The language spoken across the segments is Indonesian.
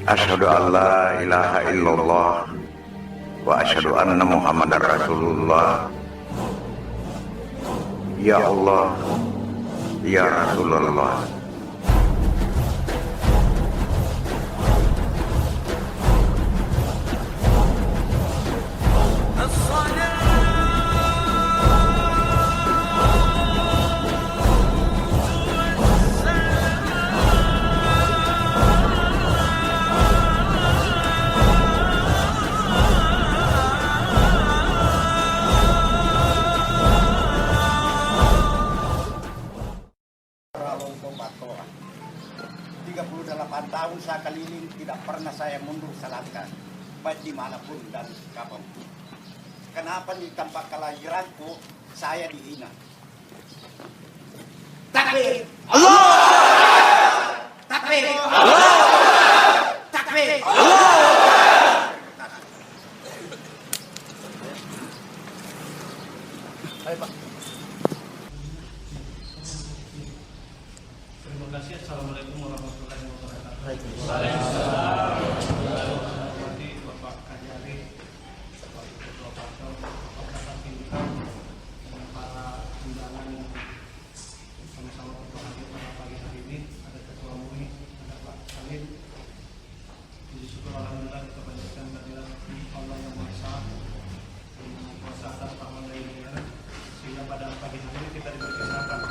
Asyhadu an la ilaha illallah wa asyhadu anna Muhammadar Rasulullah. Ya Allah, ya Rasulullah. Batoa. 38 tahun saya keliling, tidak pernah saya mundur selangkah, baik dimanapun dan kapanpun. Kenapa di tempat kelahiranku saya dihina? Takbir! Allah! Takbir! Allah! Takbir! Allah! Ayo Pak. Terima kasih. Assalamualaikum warahmatullahi wabarakatuh. Waalaikumsalam. Bapak Kajari, Bapak Ketua Partai, Bapak Kapimkam, dan para undangan yang sama-sama berhadir pada pagi hari ini. Ada Ketua MUI, ada Pak Salim. Puji syukur alhamdulillah kita panjatkan kehadirat Allah yang Maha Esa, yang Maha Kuasa atas rahmat dan hidayah, sehingga pada pagi hari ini kita diberi kesempatan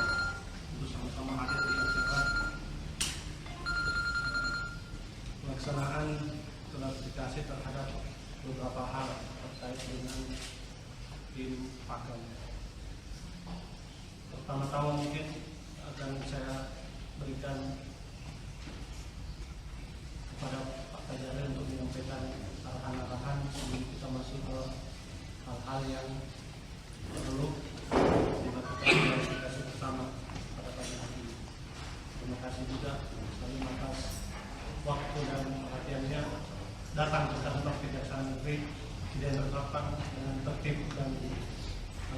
untuk sama-sama hadir di acara pelaksanaan klarifikasi terhadap beberapa hal terkait dengan tim pakem. Pertama-tama mungkin akan saya berikan kepada Pak Kajari untuk menyampaikan arahan-arahan sebelum kita masuk ke hal-hal yang perlu dilakukan klarifikasi bersama pada pagi hari ini. Terima kasih juga sekali atas waktu dan perhatiannya datang ke kantor Kejaksaan Negeri tidak terlepas dengan tertib, dan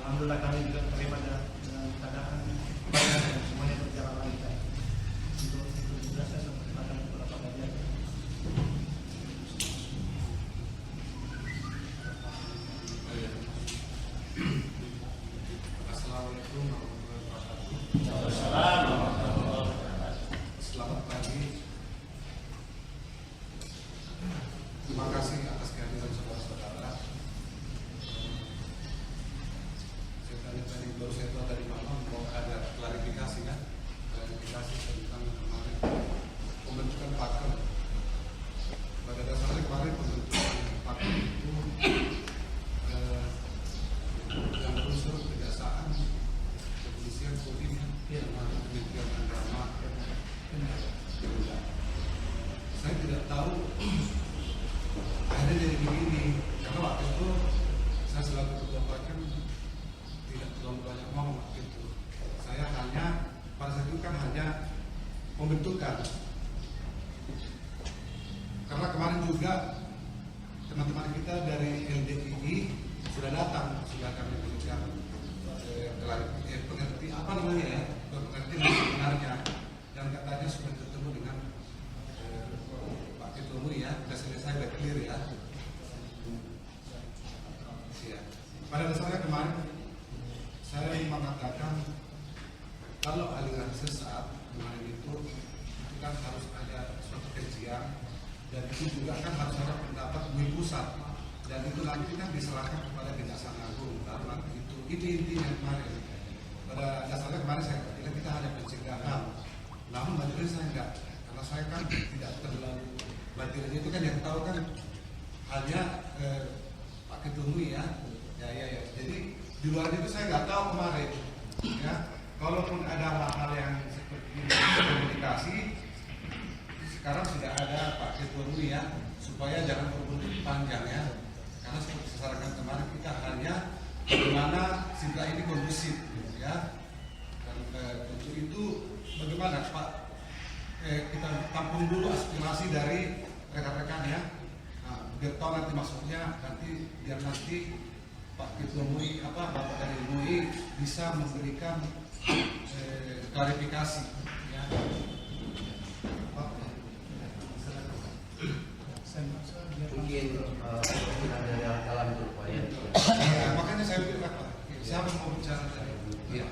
alhamdulillah kami juga terima dengan keadaan baik dan semuanya berjalan lancar. Untuk itu juga saya sampaikan kepada Pak Kajari. Assalamualaikum warahmatullahi wabarakatuh. Selamat pagi. Terima kasih atas kehadiran saudara-saudara. Saya tadi baru saya tahu tadi malam mau ada klarifikasi kan? Klarifikasi tentang kemarin pembentukan pakem. Pada dasarnya kemarin pembentukan pakem itu yang unsur kejaksaan, kepolisian, Kodim, sama Kementerian Agama. Saya tidak tahu akhirnya jadi begini, karena waktu itu saya selaku ketua pakem tidak terlalu banyak ngomong waktu itu. Saya hanya pada saat itu kan hanya pembentukan. Karena kemarin juga teman-teman kita dari LDII sudah datang, sudah kami berikan pengerti apa namanya ya, pengertian sebenarnya, dan katanya sudah ketemu dengan Pak Ketua MUI ya, sudah selesai, sudah clear ya. Ya. Pada dasarnya kemarin saya mengatakan kalau aliran sesat kemarin itu kan harus ada suatu kajian, dan itu juga kan harus ada pendapat MUI pusat, dan itu nanti kan diserahkan kepada Kejaksaan Agung. Lalu nanti itu intinya kemarin. Pada dasarnya kemarin saya bilang kita hanya pencegahan, namun majelis saya enggak, karena saya kan tidak terlalu majelis itu kan yang tahu kan hanya Pak Ketua MUI ya. Jadi di luar itu saya nggak tahu kemarin. Ya, kalaupun ada hal-hal yang seperti komunikasi, sekarang sudah ada Pak Ketua MUI ya, supaya jangan berbuntut panjang ya. Karena seperti sarankan kemarin kita hanya bagaimana sidang ini kondusif ya. Dan untuk itu bagaimana Pak, kita tampung dulu aspirasi dari rekan-rekan ya. Nah, biar tahu nanti maksudnya, nanti biar nanti Pak Ketua MUI Bapak dari MUI bisa memberikan klarifikasi ya. Pak, mungkin dari Al-Kalam berupaya. Ya, makanya saya bilang Pak, siapa mau bicara tadi? Iya,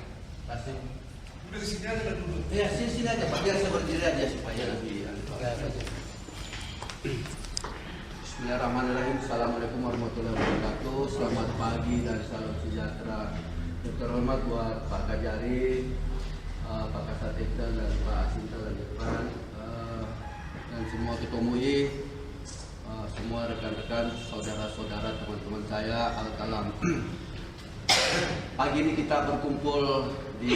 pasti. Udah di sini aja dulu. Ya, sini aja Pak, biar saya berdiri aja supaya lebih. Bismillahirrahmanirrahim. Assalamualaikum warahmatullahi wabarakatuh. Selamat pagi dan salam sejahtera. Yang terhormat buat Pak Kajari, Pak Kasat Iqbal dan Pak Asinta dan Irfan, dan semua ketua MUI, semua rekan-rekan, saudara-saudara, teman-teman saya Al-Kalam. Pagi ini kita berkumpul di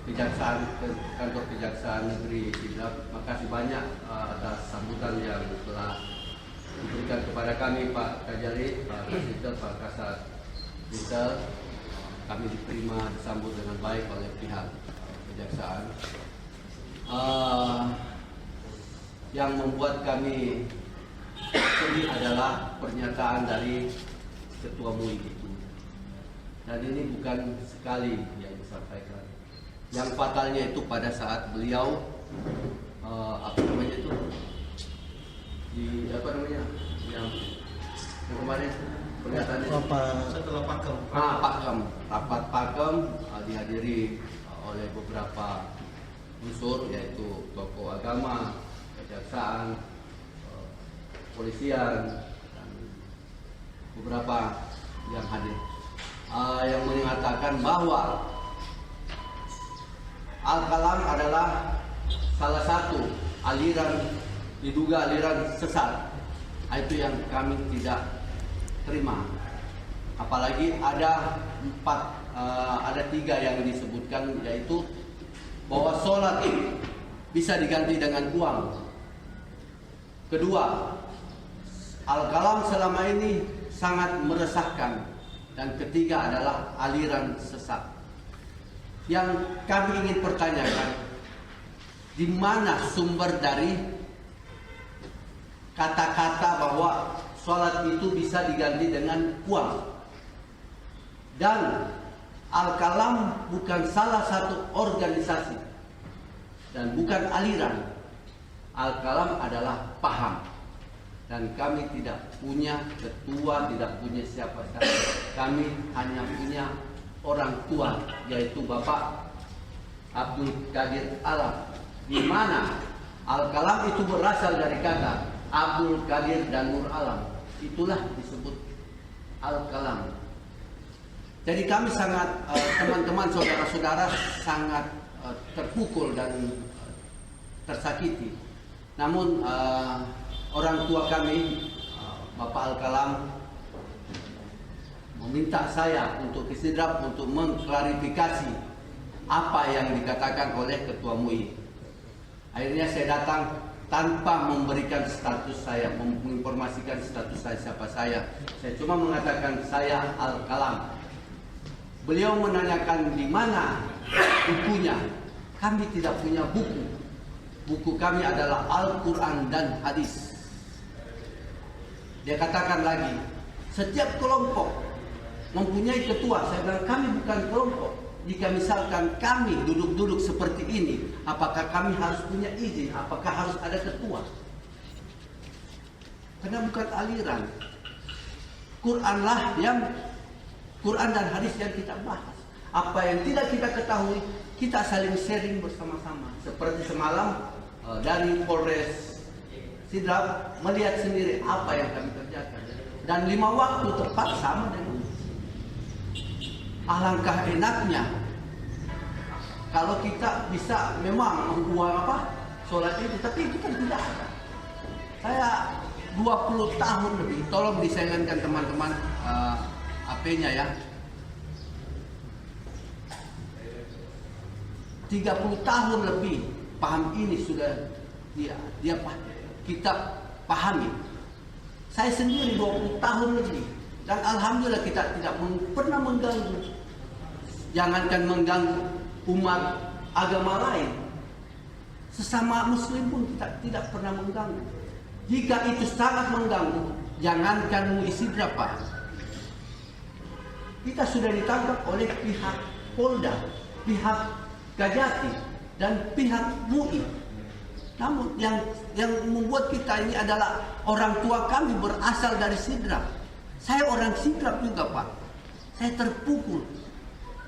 kantor Kejaksaan Negeri Sidrap. Makasih banyak atas sambutan yang telah diberikan kepada kami Pak Kajari, Pak Kasita, Pak Kasat Iqbal. Kami diterima, disambut dengan baik oleh pihak Kejaksaan. Yang membuat kami sedih adalah pernyataan dari Ketua MUI itu. Dan ini bukan sekali yang disampaikan. Yang fatalnya itu pada saat beliau yang kemarin pernyataannya Setelah pakem. pakem, rapat pakem dihadiri oleh beberapa unsur, yaitu tokoh agama, kejaksaan, polisian, dan beberapa yang hadir, yang mengatakan bahwa Al-Kalam adalah salah satu diduga aliran sesat. Itu yang kami tidak terima. Apalagi ada 3 yang disebutkan, yaitu bahwa sholat bisa diganti dengan uang. Kedua, Al-Kalam selama ini sangat meresahkan. Dan ketiga adalah aliran sesat. Yang kami ingin pertanyakan, di mana sumber dari kata-kata bahwa sholat itu bisa diganti dengan uang? Dan Al-Kalam bukan salah satu organisasi dan bukan aliran. Al-Kalam adalah paham. Dan kami tidak punya ketua, tidak punya siapa-siapa. Kami hanya punya orang tua, yaitu Bapak Abdul Qadir Alam, di mana Al-Kalam itu berasal dari kata Abdul Qadir dan Nur Alam. Itulah disebut Al-Kalam. Jadi kami sangat, teman-teman, saudara-saudara sangat terpukul dan tersakiti. Namun orang tua kami, Bapak Al-Kalam, meminta saya untuk ke Sidrap untuk mengklarifikasi apa yang dikatakan oleh Ketua MUI. Akhirnya saya datang tanpa memberikan status saya, menginformasikan status saya siapa saya. Saya cuma mengatakan saya Al-Kalam. Beliau menanyakan di mana bukunya. Kami tidak punya buku. Buku kami adalah Al-Quran dan Hadis. Dia katakan lagi, setiap kelompok mempunyai ketua. Saya bilang kami bukan kelompok. Jika misalkan kami duduk-duduk seperti ini, apakah kami harus punya izin? Apakah harus ada ketua? Karena bukan aliran. Quran dan hadis yang kita bahas. Apa yang tidak kita ketahui, kita saling sharing bersama-sama. Seperti semalam dari Polres Sidrap melihat sendiri apa yang kami kerjakan. Dan 5 waktu tepat sama dengan. Alangkah enaknya kalau kita bisa memang membuat sholat itu, tapi itu kan tidak ada. Saya 20 tahun lebih, tolong disayangkan teman-teman HP-nya ya. 30 tahun lebih paham ini sudah kita pahami. Saya sendiri 20 tahun lebih, dan alhamdulillah kita tidak pernah mengganggu. Jangankan mengganggu umat agama lain, sesama muslim pun kita tidak pernah mengganggu. Jika itu sangat mengganggu, jangankan MUI Sidrap, Pak. Kita sudah ditangkap oleh pihak Polda, pihak Kajati, dan pihak MUI. Namun yang membuat kita ini adalah orang tua kami berasal dari Sidrap. Saya orang Sidrap juga, Pak. Saya terpukul.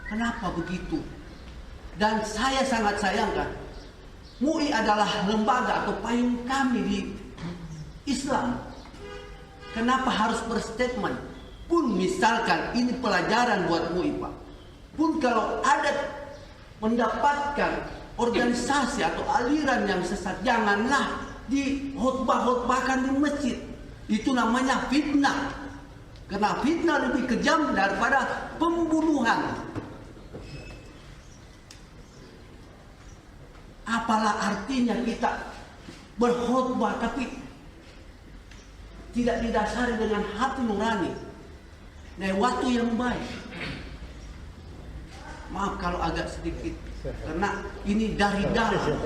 Kenapa begitu? Dan saya sangat sayangkan, MUI adalah lembaga atau payung kami di Islam. Kenapa harus berstatement? Pun misalkan ini pelajaran buat MUI, Pak. Pun kalau ada mendapatkan organisasi atau aliran yang sesat, janganlah di khotbah-khotbahkan di masjid. Itu namanya fitnah. Karena fitnah lebih kejam daripada pembunuhan. Apalah artinya kita berkhotbah tapi tidak didasari dengan hati nurani, nah waktu yang baik. Maaf kalau agak sedikit, karena ini dari dalam.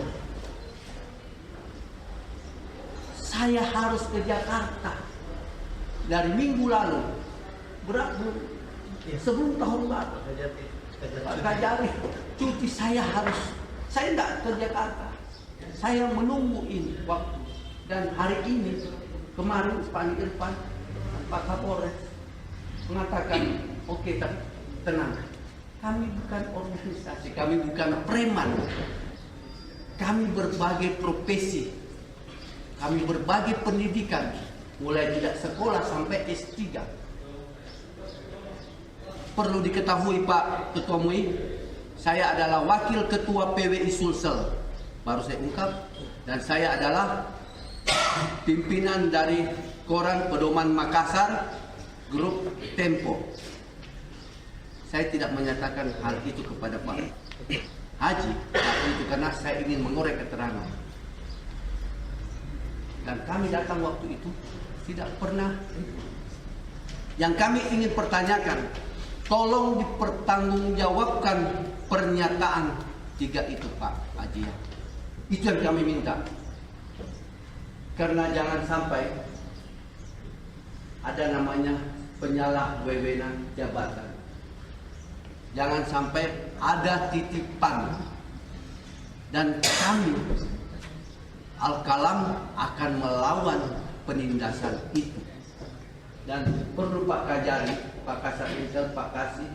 Saya harus ke Jakarta dari minggu lalu, sebelum tahun baru. Pak Kajari, cuti saya tidak ke Jakarta. Saya menunggu ini waktu. Dan hari ini, kemarin Pak Irfan, Pak Kapolres mengatakan, oke, tapi tenang. Kami bukan organisasi, kami bukan preman. Kami berbagai profesi. Kami berbagai pendidikan. Mulai tidak sekolah sampai S3. Perlu diketahui Pak Ketua MUI, saya adalah wakil ketua PWI Sulsel. Baru saya ungkap. Dan saya adalah pimpinan dari Koran Pedoman Makassar, Grup Tempo. Saya tidak menyatakan hal itu kepada Pak Haji, itu karena saya ingin mengorek keterangan. Dan kami datang waktu itu tidak pernah. Yang kami ingin pertanyakan, tolong dipertanggungjawabkan pernyataan 3 itu Pak Haji. Itu yang kami minta. Karena jangan sampai ada namanya penyalahwewenang jabatan. Jangan sampai ada titipan. Dan kami Al-Kalam akan melawan penindasan itu. Dan perlu Pak Kajari, Pak Kasat Intel, Pak Kasih,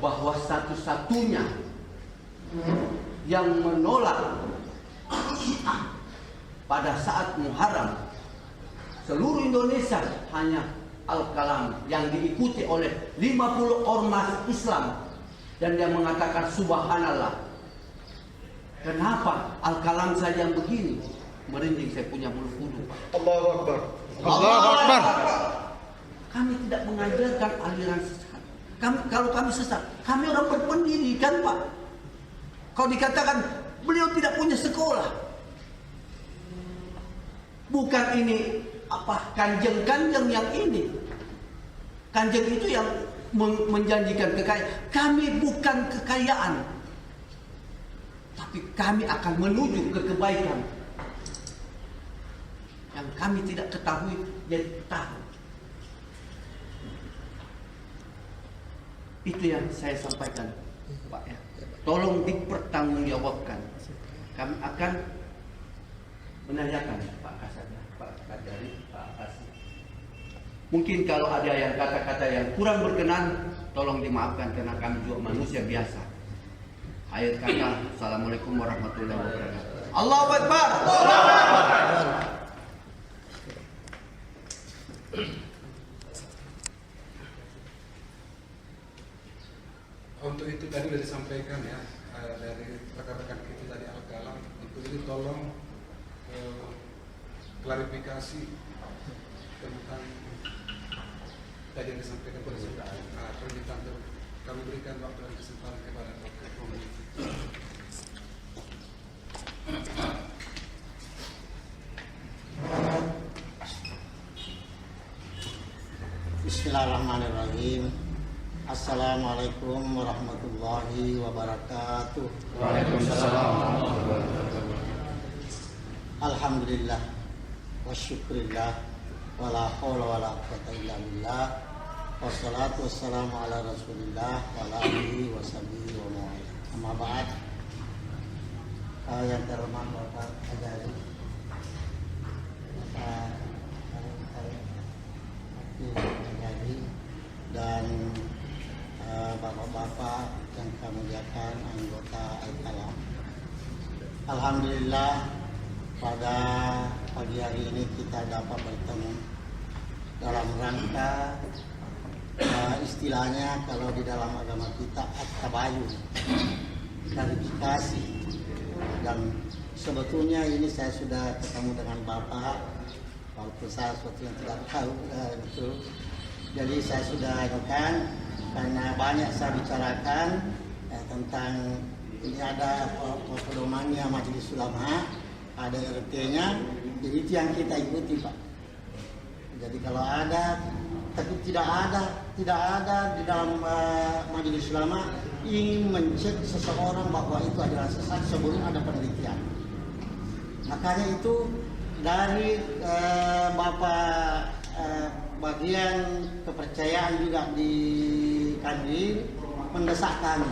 bahwa satu-satunya yang menolak pada saat Muharram seluruh Indonesia hanya Al-Kalam yang diikuti oleh 50 ormas Islam, dan dia mengatakan subhanallah. Kenapa Al-Kalam saja yang begini? Merinding saya punya bulu kuduk. Allahu Akbar. Allahu Akbar. Kami tidak mengajarkan aliran sesat. Kalau kami sesat, kami orang berpendidikan Pak. Kalau dikatakan beliau tidak punya sekolah, bukan ini kanjeng-kanjeng yang ini. Kanjeng itu yang menjanjikan kekayaan. Kami bukan kekayaan, tapi kami akan menuju ke kebaikan. Yang kami tidak ketahui, jadi tahu. Itu yang saya sampaikan, Pak ya. Tolong dipertanggungjawabkan. Kami akan menanyakan Pak Kasat, Pak Kajari, Pak Kasih. Mungkin kalau ada yang kata-kata yang kurang berkenan, tolong dimaafkan karena kami juga manusia biasa. Akhir kata, Assalamualaikum warahmatullahi wabarakatuh. Allahu Akbar. Untuk itu tadi sudah disampaikan ya dari rekan-rekan kita tadi Al-Kalam. Itu jadi tolong klarifikasi tentang tadi yang disampaikan pada saudara. Permintaan kami berikan waktu dan kesempatan kepada Dr. Komisi. Bismillahirrahmanirrahim. Assalamualaikum warahmatullahi wabarakatuh. Waalaikumsalam warahmatullahi wabarakatuh. Alhamdulillah wa syukurillah wa la hawla wa la quwwata illa billah. Wassalatu wassalamu ala rasulillah wa ala alihi wa sahbihi wa mawala. Amma ba'd. yang terhormat Bapak Ajari, Ajari, dan bapak-bapak yang kami muliakan, anggota Al-Kalam. Alhamdulillah pada pagi hari ini kita dapat bertemu dalam rangka istilahnya kalau di dalam agama kita at-tabayun, klarifikasi. Dan sebetulnya ini saya sudah ketemu dengan Bapak walaupun saya sesuatu yang tidak tahu betul. Jadi saya sudah ajukan karena banyak saya bicarakan tentang ini ada pedomannya Majelis Ulama, ada RT-nya, jadi itu yang kita ikuti Pak. Jadi kalau ada, tapi tidak ada di dalam Majelis Ulama ingin mencek seseorang bahwa itu adalah sesat sebelum ada penelitian. Makanya itu dari Bapak bagian kepercayaan juga di Kanwil mendesak kami.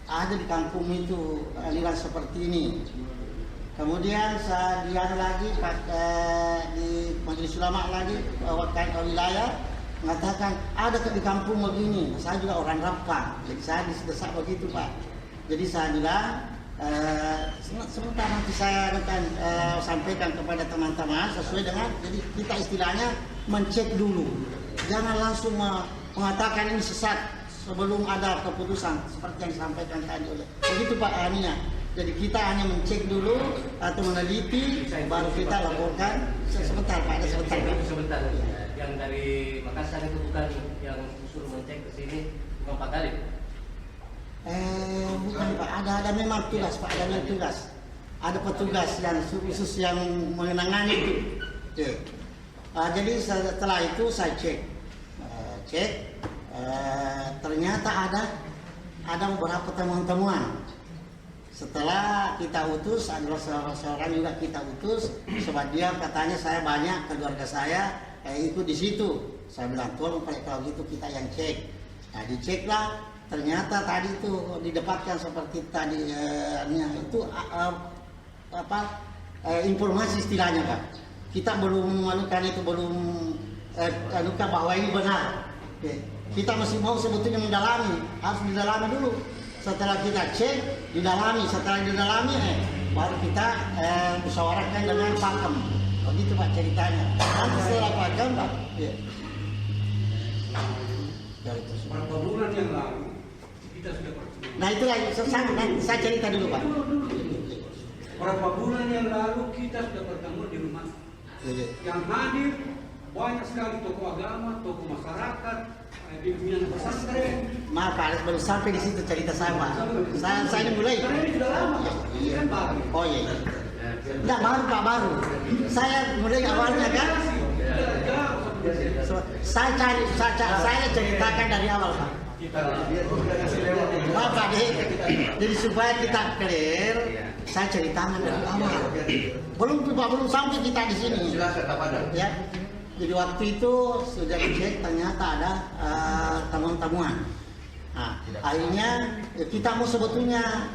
Ada di kampung itu aliran seperti ini. Kemudian saya lihat lagi di Majelis Ulama lagi wakil wilayah mengatakan ada di kampung begini. Saya juga orang Rapkah, jadi saya didesak begitu Pak. Jadi saya bilang sebentar nanti saya akan sampaikan kepada teman-teman sesuai dengan, jadi kita istilahnya mencek dulu, jangan langsung mengatakan ini sesat sebelum ada keputusan seperti yang disampaikan tadi oleh begitu Pak Aninya. Jadi kita hanya mencek dulu atau meneliti baru kita laporkan. Sebentar Pak, ada sebentar. Yang dari Makassar itu bukan yang suruh mencek ke sini, bukan Pak Galip? Bukan Pak, ada memang tugas Pak, ada memang tugas. Ada petugas yang khusus yang menangani itu. Jadi setelah itu saya cek, ternyata ada beberapa temuan-temuan. Setelah kita utus, ada seorang juga kita utus, sebab dia katanya saya banyak keluarga saya ikut di situ. Saya bilang tolong kalau gitu kita yang cek. Nah diceklah, ternyata tadi itu didapatkan seperti tadi itu informasi istilahnya Pak. Kita belum menemukan itu, belum anukan bahwa ini benar. Kita masih mau sebetulnya mendalami, harus didalami dulu. Setelah kita cek, didalami, setelah didalami baru kita musyawarahkan dengan pakem. Begitu Pak ceritanya. Nanti setelah pakem Pak. Berapa bulan yang lalu kita sudah bertemu. Nah itulah saya cerita dulu Pak. Berapa bulan yang lalu kita sudah bertemu di rumah. Yang hadir banyak sekali tokoh agama, tokoh masyarakat, pimpinan pesantren. Maaf Pak, baru sampai di situ cerita saya Pak. Saya ini mulai. Karena ini sudah lama. Ini kan baru. Oh iya. Tidak baru Pak, baru. Saya mulai awalnya kan. Saya ceritakan dari awal Pak. Maaf Pak, jadi supaya kita clear, saya ceritakan dari awal. Belum sampai kita di sini. Ya. Jadi waktu itu sudah dicek, ternyata ada temuan-temuan. Nah, akhirnya kita mau sebetulnya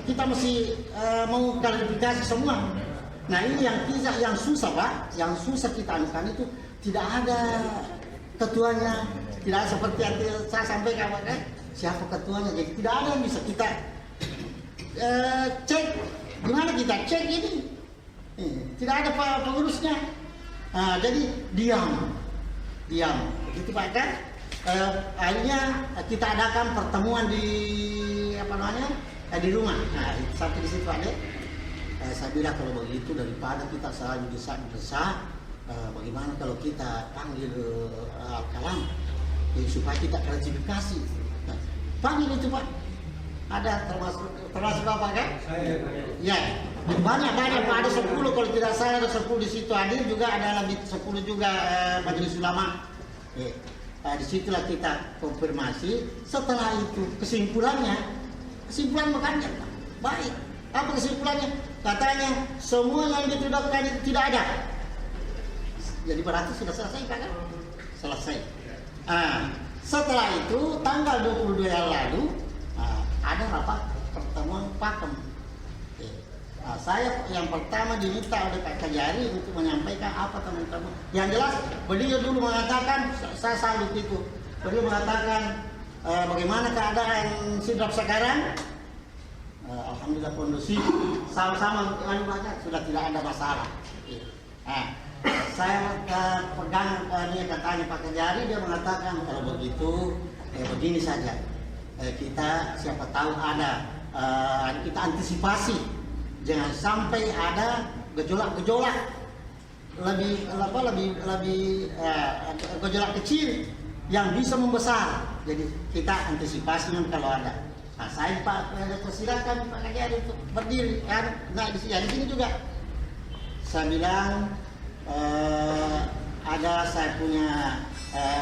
kita mesti mau klarifikasi semua. Nah ini yang susah Pak, yang susah kita anukan itu tidak ada ketuanya, tidak ada seperti yang saya sampaikan Pak. Siapa ketuanya? Jadi tidak ada yang bisa kita cek. Gimana kita cek ini? Tidak ada pengurusnya. Nah, jadi diam, begitu Pak kan? Akhirnya kita adakan pertemuan di di rumah. Nah, sampai di situ Pak saya bilang kalau begitu daripada kita saling desak, bagaimana kalau kita panggil Al-Kalam supaya kita klarifikasi. Nah, panggil itu Pak. Ada termasuk apa kan? Ya. Banyak Pak, ada 10 kalau tidak salah, ada 10 di situ hadir juga, ada lebih 10 juga Majelis Ulama. Di situlah kita konfirmasi. Setelah itu kesimpulan makanya baik. Apa kesimpulannya? Katanya semua yang ditudahkan itu tidak ada. Jadi berarti sudah selesai kan? Selesai. Setelah itu tanggal 22 yang lalu ada rapat pertemuan pakem. Nah, saya yang pertama diminta oleh Pak Kajari untuk menyampaikan apa teman-teman. Yang jelas beliau dulu mengatakan, saya salut itu. Beliau mengatakan bagaimana keadaan Sidrap sekarang. Alhamdulillah kondusif, sama-sama sudah tidak ada masalah. Nah, saya pegang katanya Pak Kajari, dia mengatakan kalau begitu begini saja, kita siapa tahu ada kita antisipasi, jangan sampai ada gejolak-gejolak lebih gejolak kecil yang bisa membesar. Jadi kita antisipasi kalau ada. Nah, saya Pak persilakan Pak Kajari untuk berdiri kan. Nah di sini juga saya bilang ada saya punya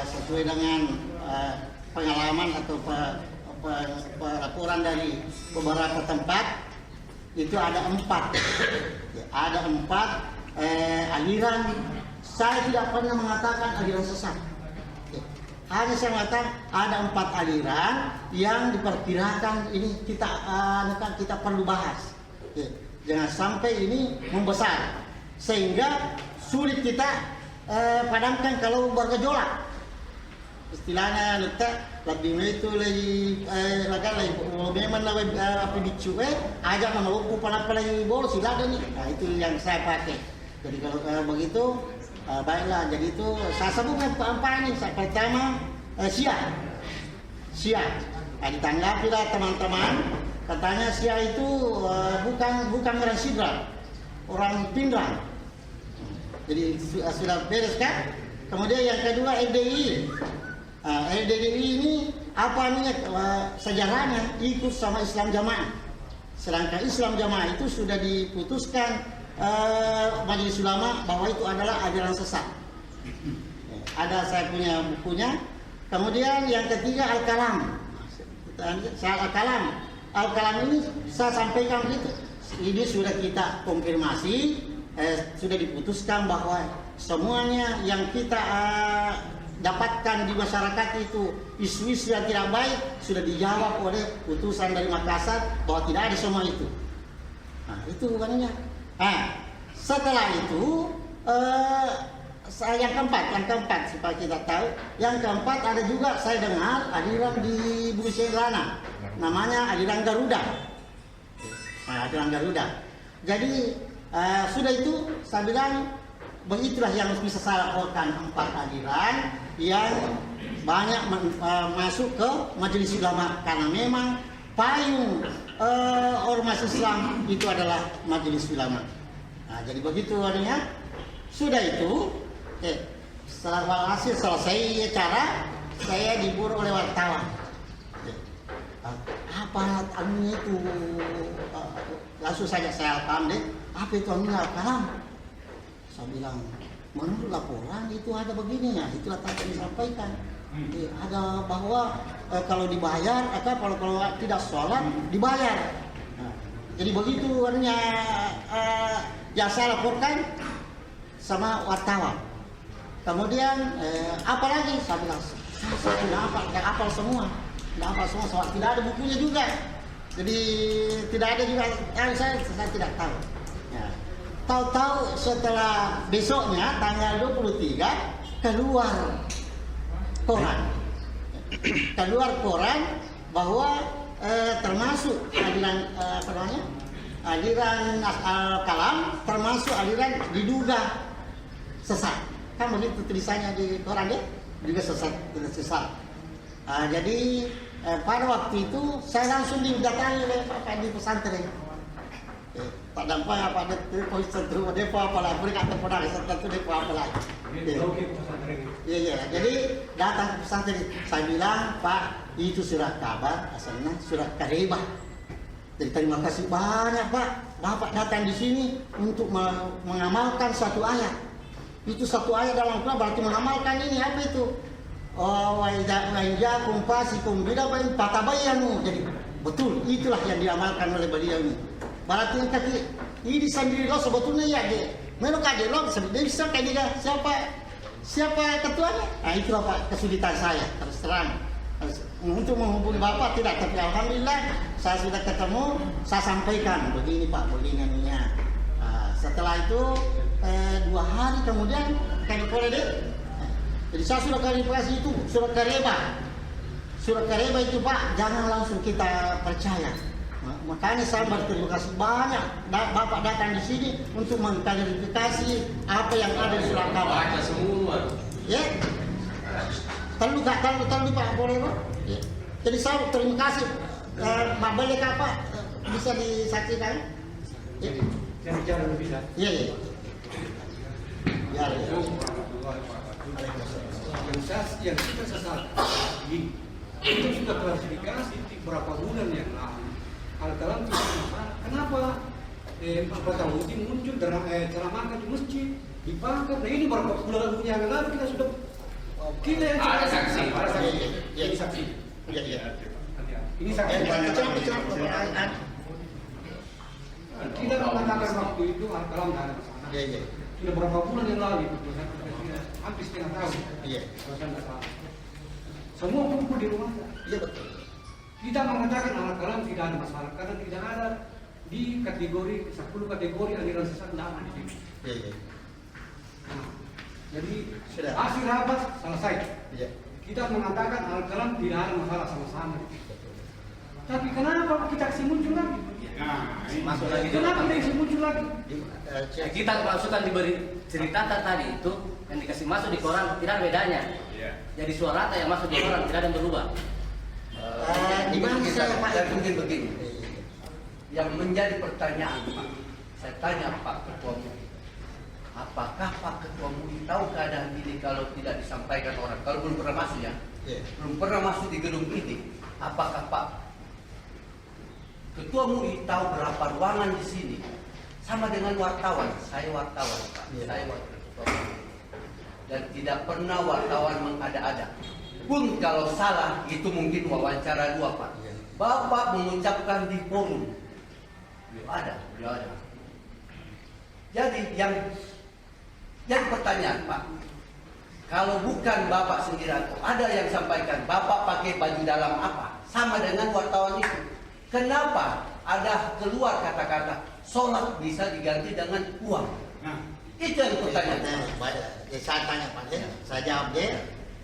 sesuai dengan pengalaman atau laporan dari beberapa tempat itu ada 4 aliran. Saya tidak pernah mengatakan aliran sesat. Hanya saya mengatakan ada 4 aliran yang diperkirakan ini kita perlu bahas. Jangan sampai ini membesar sehingga sulit kita padamkan kalau bergejolak. Istilahnya lebih itu lebih memang lebih bicu aja menurutku panapalagi bol silakan nih. Nah itu yang saya pakai. Jadi kalau begitu baiklah. Jadi itu saya sebutkan apa ini. Saya pertama Sia. Nah, ditanggapilah teman-teman. Katanya Sia itu bukan orang Sidrap, orang Pindrang. Jadi sudah beres kan? Kemudian yang kedua LDI. LDI ini apa namanya sejarahnya ikut sama Islam Jamaah. Sedangkan Islam Jamaah itu sudah diputuskan Majelis Ulama bahwa itu adalah ajaran sesat. Ada saya punya bukunya. Kemudian yang ketiga Al-Kalam. Al-Kalam ini saya sampaikan begitu. Ini sudah kita konfirmasi, sudah diputuskan bahwa semuanya yang kita dapatkan di masyarakat itu isu-isu yang tidak baik sudah dijawab oleh putusan dari Makassar bahwa tidak ada semua itu. Nah, itu bukannya. Nah, setelah itu yang keempat supaya kita tahu, yang keempat ada juga saya dengar aliran di Bumi Selana, namanya aliran Garuda. Nah, aliran Garuda. Jadi sudah itu saya bilang begitulah yang bisa saya laporkan 4 aliran yang banyak masuk ke Majelis Ulama karena memang payung ormas Islam itu adalah Majelis Ulama. Nah, jadi begitu adanya. Sudah itu, setelah hasil selesai acara, saya diburu oleh wartawan. Apa anunya itu? Langsung saja saya paham deh. Apa itu anunya Kalam? Saya bilang, menurut laporan itu ada begininya, itulah tadi disampaikan. Ada bahwa kalau dibayar, atau kalau tidak sholat dibayar. Nah, jadi begitu artinya yang saya laporkan sama wartawan. Kemudian apa lagi? Saya bilang, saya tidak hafal semua, tidak ada bukunya juga. Jadi tidak ada juga, saya tidak tahu. Ya. Tahu-tahu setelah besoknya tanggal 23 keluar koran bahwa termasuk aliran aliran Al-Kalam termasuk aliran diduga sesat. Kan begitu tulisannya di koran deh, juga sesat. Jadi pada waktu itu saya langsung didatangi oleh Pak di pesantren. Pak Dampai apa ada poster terus depo apalah mereka terpodal tertentu depo apalah. Iya. Jadi datang ke pesantren, saya bilang Pak itu surat kabar, asalnya surat karibah. Jadi terima kasih banyak Pak, Bapak datang di sini untuk mengamalkan satu ayat. Itu satu ayat dalam Al-Quran berarti mengamalkan ini apa itu? Wa idza kumfasikum bidabain fatabayyanu. Jadi betul itulah yang diamalkan oleh beliau ini. Berarti yang kaki ini sendiri lo sebetulnya ya dia. Menurut dia lo dia bisa kayak dia siapa ketuanya? Nah itulah Pak kesulitan saya terus terang. untuk menghubungi Bapak tidak, tapi alhamdulillah saya sudah ketemu, saya sampaikan begini Pak, begini anunya. Setelah itu 2 hari kemudian kami koordinir. Jadi saya sudah klarifikasi itu, surat kareba. Surat kareba itu Pak, jangan langsung kita percaya. Makanya saya berterima kasih banyak Bapak datang di sini untuk mengklarifikasi apa yang ada di surat kabar. Baca semua. Ya. Terlalu Pak boleh Pak. Ya. Jadi saya terima kasih. Pak boleh Pak bisa disaksikan? Ya. Saya bicara lebih dah. Iya. Ya. Yang kita sesalkan ini, kita sudah klarifikasi beberapa bulan yang lalu. Al-Kalam tidak masalah. Kenapa Pak Tauhidi muncul ceramahkan di masjid, dibakar? Nah ini beberapa bulan yang lalu kita sudah yang ada saksi. Ini saksi. Iya. Ini saksi. Kita mengatakan waktu itu Al-Kalam tidak ada masalah. Iya. Sudah berapa bulan yang lalu itu, hampir setengah tahun. Iya. Kalau saya tidak salah. Semua kumpul di rumah. Iya betul. Kita mengatakan Al-Kalam tidak ada masalah karena tidak ada di kategori 10 kategori aliran sesat tidak ada di sini. Iya. Nah, jadi Sudah. hasil rapat selesai. Iya. Kita mengatakan Al-Kalam tidak ada masalah sama-sama. Tapi kenapa kita kasih muncul lagi? Masuk lagi. Kenapa kita kasih muncul lagi? Kita masukkan diberi ceritakan tadi itu yang dikasih masuk di koran tidak ada bedanya. Jadi suara yang masuk di koran tidak ada yang berubah. Di mana saya Pak? Dan mungkin begini, yang menjadi pertanyaan Pak, saya tanya Pak Ketua MUI, apakah Pak Ketua MUI tahu keadaan ini kalau tidak disampaikan orang? Kalau belum pernah masuk ya, belum pernah masuk di gedung ini, apakah Pak Ketua MUI tahu berapa ruangan di sini? Sama dengan wartawan, saya wartawan Pak, saya wakil Ketua MUI. Dan tidak pernah wartawan mengada-ada. Pun kalau salah, itu mungkin wawancara 2 Pak. Bapak mengucapkan di forum. Beliau ada. Jadi jadi pertanyaan Pak, kalau bukan Bapak sendiri atau ada yang sampaikan, Bapak pakai baju dalam apa? Sama dengan wartawan itu. Kenapa ada keluar kata-kata sholat bisa diganti dengan uang? Itu yang pertanyaan. Saya tanya Pak, saya jawab ya.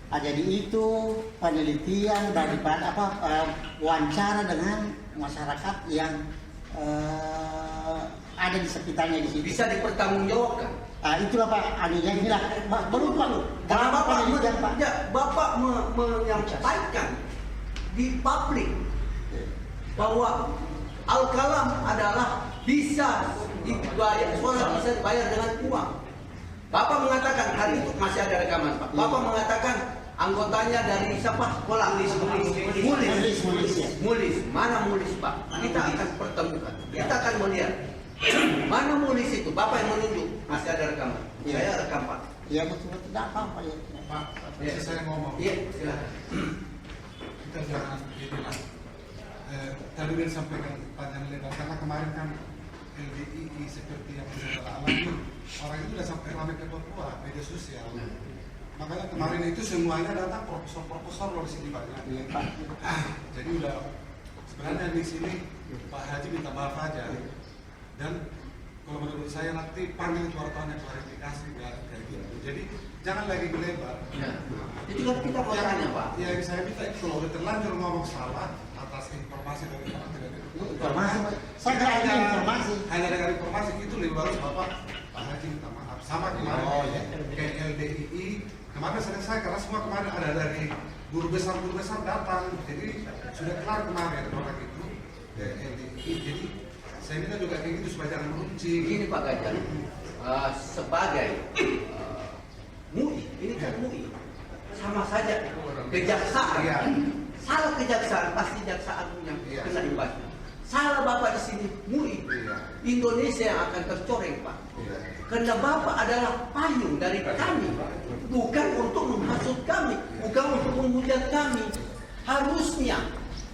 Jadi itu penelitian daripada wawancara dengan masyarakat yang ada di sekitarnya di sini. Bisa dipertanggungjawabkan. Itulah Pak, adanya bilang berupa loh. Karena penelitian Pak. Bapak menyampaikan di publik bahwa Al-Kalam adalah bisa dibayar, sholat bisa dibayar dengan uang. Bapak mengatakan hari itu masih ada rekaman Pak. Bapak mengatakan anggotanya dari siapa? Mulis. Mana Mulis Pak? Kita akan pertemukan. Kita akan melihat mana Mulis itu. Bapak yang menunjuk. Masih ada rekaman. Saya rekam Pak. Iya betul tidak apa-apa ya. Pak, bisa saya ngomong? Iya, silakan. Kita jangan inilah. Tadi udah disampaikan panjang lebar karena kemarin kan LDII seperti yang kita alami, orang itu udah sampai ramai ke Papua, media sosial. Makanya kemarin itu semuanya datang profesor loh di sini banyak. Jadi udah sebenarnya di sini Pak Haji minta maaf aja. Dan kalau menurut saya nanti panggil wartawan yang klarifikasi kayak gitu. Jadi jangan lagi melebar. Itu kan kita mau tanya Pak. Ya saya minta itu kalau udah terlanjur ngomong salah atas informasi dari orang tidak ada Informasi. Saya ada informasi. Hanya dengan informasi itu lebih bagus Bapak Pak Haji minta maaf. Sama kemarin kayak LDII kemarin selesai karena semua kemarin ada dari guru besar datang. Jadi sudah kelar kemarin orang itu LDII. Jadi saya minta juga kayak gitu supaya jangan meruncing. Begini Pak Ganjar, sebagai MUI, ini kan MUI, sama saja kejaksaan. Salah kejaksaan pasti jaksa agung yang kena imbasnya. Salah Bapak di sini MUI, Indonesia yang akan tercoreng Pak. Karena Bapak adalah payung dari kami, bukan untuk menghasut kami, bukan untuk menghujat kami. Harusnya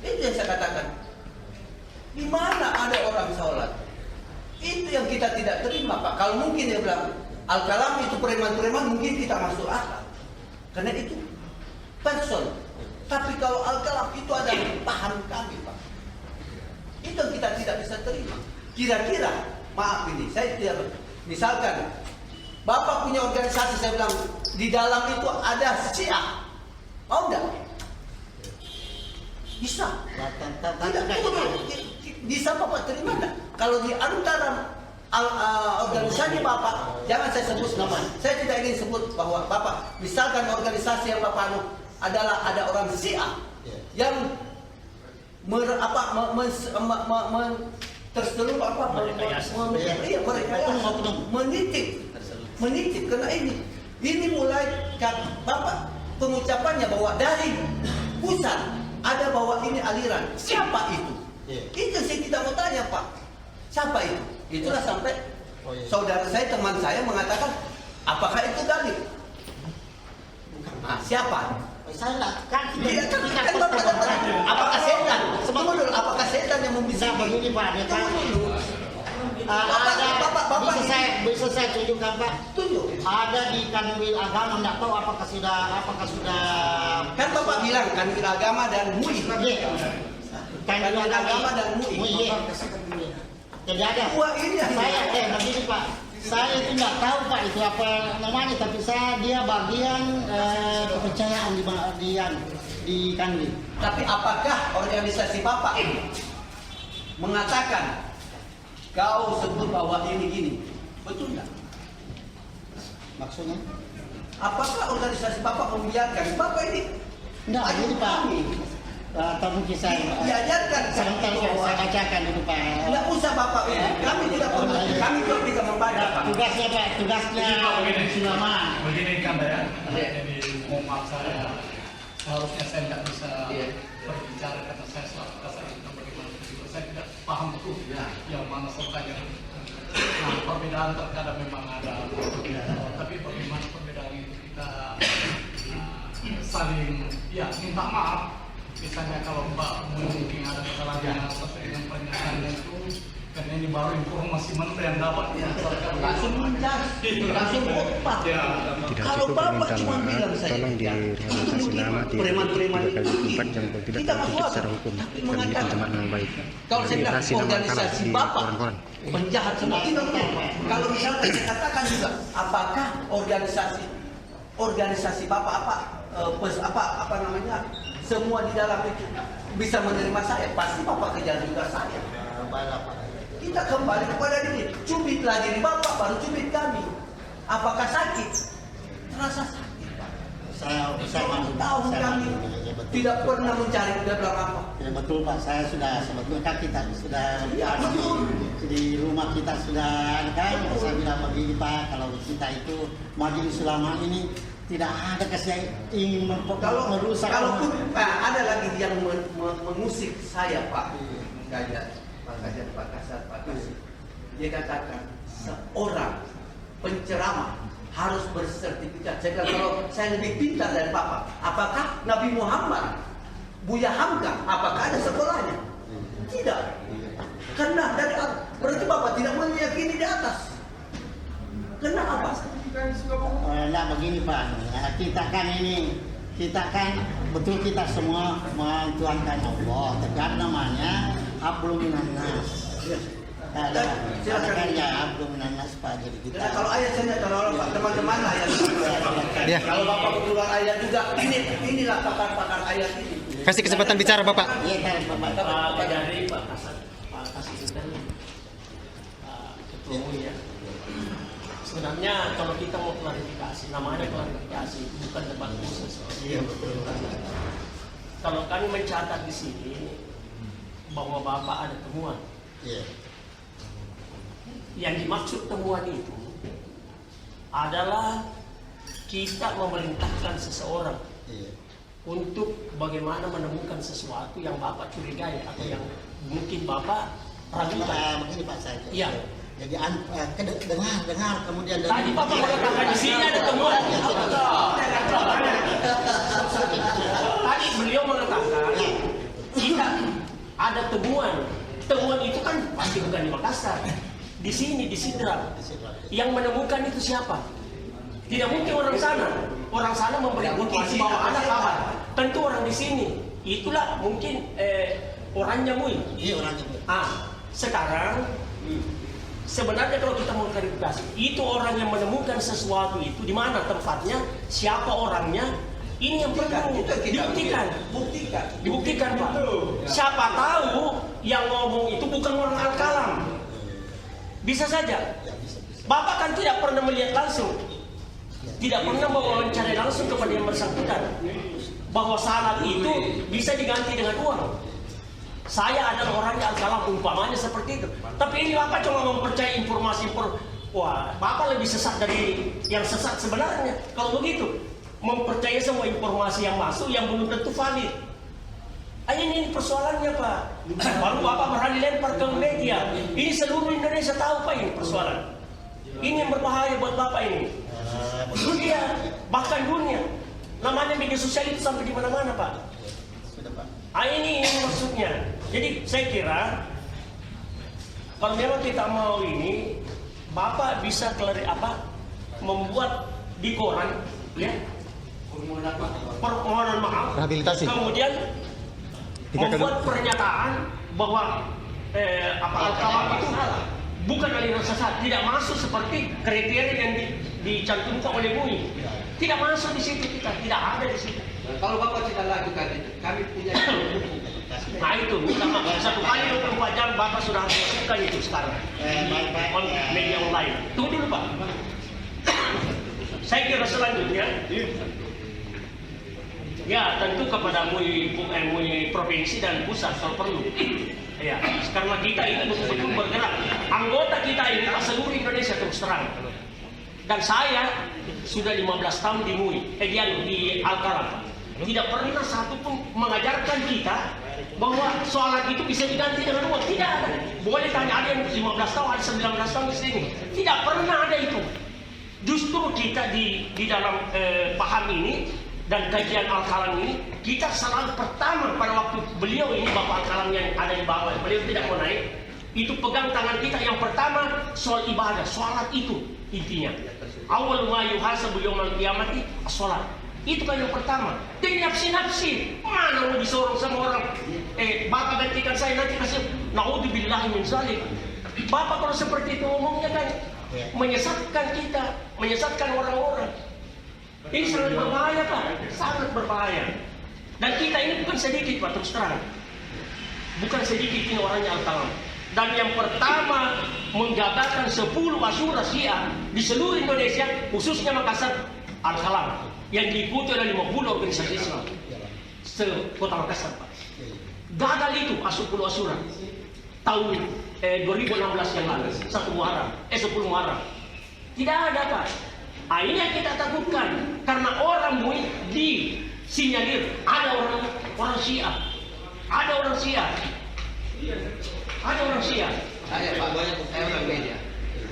itu yang saya katakan. Di mana ada orang sholat? Itu yang kita tidak terima Pak. Kalau mungkin dia bilang Al-Kalam itu preman-preman, mungkin kita masuk akal. Karena itu person. Tapi kalau al-kalam itu ada paham kami, Pak. Itu kita tidak bisa terima. Kira-kira, maaf ini, saya tidak, misalkan Bapak punya organisasi, saya bilang di dalam itu ada Syiah, mau enggak? Bisa. Bisa Bapak terima enggak? Kalau di antara organisasi Bapak, jangan saya sebut nama. Saya tidak ingin sebut bahwa Bapak, misalkan organisasi yang Bapak adalah ada orang Syiah yang terselubung menitip karena ini mulai Bapak pengucapannya bahwa dari pusat ada bahwa ini aliran. Siapa itu? Itu sih kita mau tanya, Pak. Siapa itu? Itulah sampai saudara saya, teman saya mengatakan, apakah itu dalil? Nah, siapa? Saya kan Tidak kan apakah setan? Tunggu dulu, apakah setan yang membisiki? begini Pak, dia kan bisa saya tunjukkan Pak. Tunjuk. Ada di kanwil agama, tidak tahu apakah sudah Kan Bapak bilang kanwil agama dan MUI. kanwil agama dan MUI. Jadi ada. Wah, ini Saya begini Pak. Saya itu tidak tahu Pak itu apa namanya, tapi dia bagian kepercayaan di kanwil. Tapi apakah organisasi Bapak ini mengatakan kau sebut bahwa ini gini? Betul nggak? Maksudnya? Apakah organisasi Bapak membiarkan Bapak ini? Tidak, ini Pak. Atau mungkin saya diajarkan. Sebentar saya bacakan dulu Pak. Tidak usah Bapak ini. Kami tidak perlu. Kami juga bisa membaca Pak. Tugasnya Pak, tugasnya Sulaiman. Begini kan ya, jadi mohon maaf saya seharusnya saya tidak bisa berbicara karena saya selalu kasar bagaimana begitu. Saya tidak paham betul yang mana sertanya. Nah, perbedaan terkadang memang ada, tapi bagaimana perbedaan itu kita saling minta maaf. Misalnya kalau Mbak mungkin ada kesalahan sesuai dengan pernyataannya itu, karena ini baru informasi menteri yang dapat langsung mencari, langsung opak. Tidak cukup permintaan maaf, tolong direalisasi nama di 3x24 yang tidak tertutup secara hukum dan di tempat yang baik. Kalau saya bilang organisasi Bapak penjahat semua tidak betul. Kalau misalnya saya katakan juga, apakah organisasi Bapak apa namanya, semua di dalam itu bisa menerima saya, pasti Bapak kejar juga saya. Kita kembali kepada diri, cubitlah diri Bapak, baru cubit kami. Apakah sakit? Terasa sakit, Pak. Saya tahun kami tidak pernah mencari udah bilang apa. Ya, betul Pak, saya sebetulnya kita sudah di rumah kita sudah kan. Saya bilang begini Pak, kalau kita itu majelis ulama ini tidak ada kasih ingin merusak. Kalaupun ada lagi yang mengusik saya Pak Pak Kasih. Dia katakan seorang penceramah harus bersertifikat. Saya bilang kalau saya lebih pintar dari Bapak, apakah Nabi Muhammad, Buya Hamka, apakah ada sekolahnya? Tidak. Karena berarti Bapak tidak meyakini di atas. Kenapa? Nah begini Pak, kita kan betul kita semua mentuhankan Allah, tapi ada namanya Hablum minan nas. Silakan ya Hablum minan nas Pak, jadi kita. Ya, kalau ayat saya terlalu Pak, teman-teman ayat. Ya. Kalau Bapak keluar ayat juga, inilah pakar-pakar ayat ini. Kasih kesempatan bicara Bapak. Iya kan Bapak. Pak dari Pak Kasih kita ketua MUI ya. Sebenarnya kalau kita mau klarifikasi, namanya klarifikasi, bukan debat khusus. Iya betul. Kalau kami mencatat di sini bahwa Bapak ada temuan. Iya. Yang dimaksud temuan itu adalah kita memerintahkan seseorang untuk bagaimana menemukan sesuatu yang Bapak curigai atau yang mungkin Bapak ragukan. Begini Pak saya. Iya. Jadi dengar kemudian dari Tadi Bapak mengatakan di sini ada temuan. Tadi beliau mengatakan kita ada temuan. Temuan itu kan pasti bukan di Makassar. Di sini di Sidrap. Yang menemukan itu siapa? Tidak mungkin orang sana. Orang sana memberi informasi bahwa ada kabar. tentu orang di sini. Itulah mungkin orangnya Mui. Iya, orangnya Mui. Sekarang sebenarnya kalau kita mau klarifikasi, itu orang yang menemukan sesuatu itu di mana tempatnya, siapa orangnya, ini yang perlu dibuktikan Pak. Siapa tahu yang ngomong itu bukan orang Al-Kalam. Bisa saja. Bapak kan tidak pernah melihat langsung, tidak pernah mewawancarai langsung kepada yang bersangkutan bahwa salat itu bisa diganti dengan uang. Saya adalah orangnya Al-Kalam, umpamanya seperti itu. Tapi ini Bapak cuma mempercayai informasi. Wah, Bapak lebih sesat dari yang sesat sebenarnya. Kalau begitu, mempercayai semua informasi yang masuk yang belum tentu valid. Ini persoalannya Pak. Baru Bapak berani lempar ke media. Ini seluruh Indonesia tahu Pak ini persoalan. Ini yang berbahaya buat Bapak ini. Dunia, bahkan dunia. Namanya media sosial itu sampai di mana-mana Pak. Ini maksudnya. Jadi saya kira kalau memang kita mau ini, Bapak bisa membuat di koran, ya, permohonan maaf, rehabilitasi. Kemudian membuat pernyataan bahwa Al-Kalam itu bukan aliran sesat, tidak masuk seperti kriteria yang dicantumkan oleh MUI. Tidak masuk di situ, kita tidak ada di situ. Kalau Bapak tidak lakukan itu, kami punya hukum. Nah itu, minta maaf. 1 kali 24 jam Bapak sudah lakukan itu sekarang. Media online. Tunggu dulu Pak. Saya kira selanjutnya, ya tentu kepada MUI provinsi dan pusat kalau perlu. Ya, karena kita itu betul-betul bergerak. Anggota kita ini seluruh Indonesia terus terang. Dan saya sudah 15 tahun di MUI, di Al-Kalam. Tidak pernah satu pun mengajarkan kita bahwa sholat itu bisa diganti dengan uang. Tidak ada. Boleh tanya ada yang 15 tahun, ada 19 tahun di sini. Tidak pernah ada itu. Justru kita di dalam paham ini dan kajian Al-Kalam ini, kita selalu pertama pada waktu beliau ini, Bapak Al-Kalam yang ada di bawah, beliau tidak mau naik, itu pegang tangan kita yang pertama soal ibadah, sholat itu intinya. Awal ma yuhasabu yaumal qiyamati sholat. Itu kan yang pertama. Jadi nafsi-nafsi. Mana mau disorong sama orang? Bapak gantikan saya nanti kasih. Na'udzubillahi min zalik. Bapak kalau seperti itu ngomongnya kan menyesatkan kita, menyesatkan orang-orang. Ini sangat berbahaya Pak, sangat berbahaya. Dan kita ini bukan sedikit Pak, terus terang. Bukan sedikit ini orangnya Al-Kalam. Dan yang pertama menggagalkan 10 asyura Syiah di seluruh Indonesia, khususnya Makassar, Al-Kalam. Yang diikuti oleh 50 organisasi Islam se-Kota Makassar Pak. Gagal itu 10 asyura tahun 2016 yang lalu, 10 Muharram. Tidak ada Pak. Ini yang kita takutkan karena orang MUI disinyalir ada orang Syiah, ada orang Syiah. Saya Pak, saya orang media.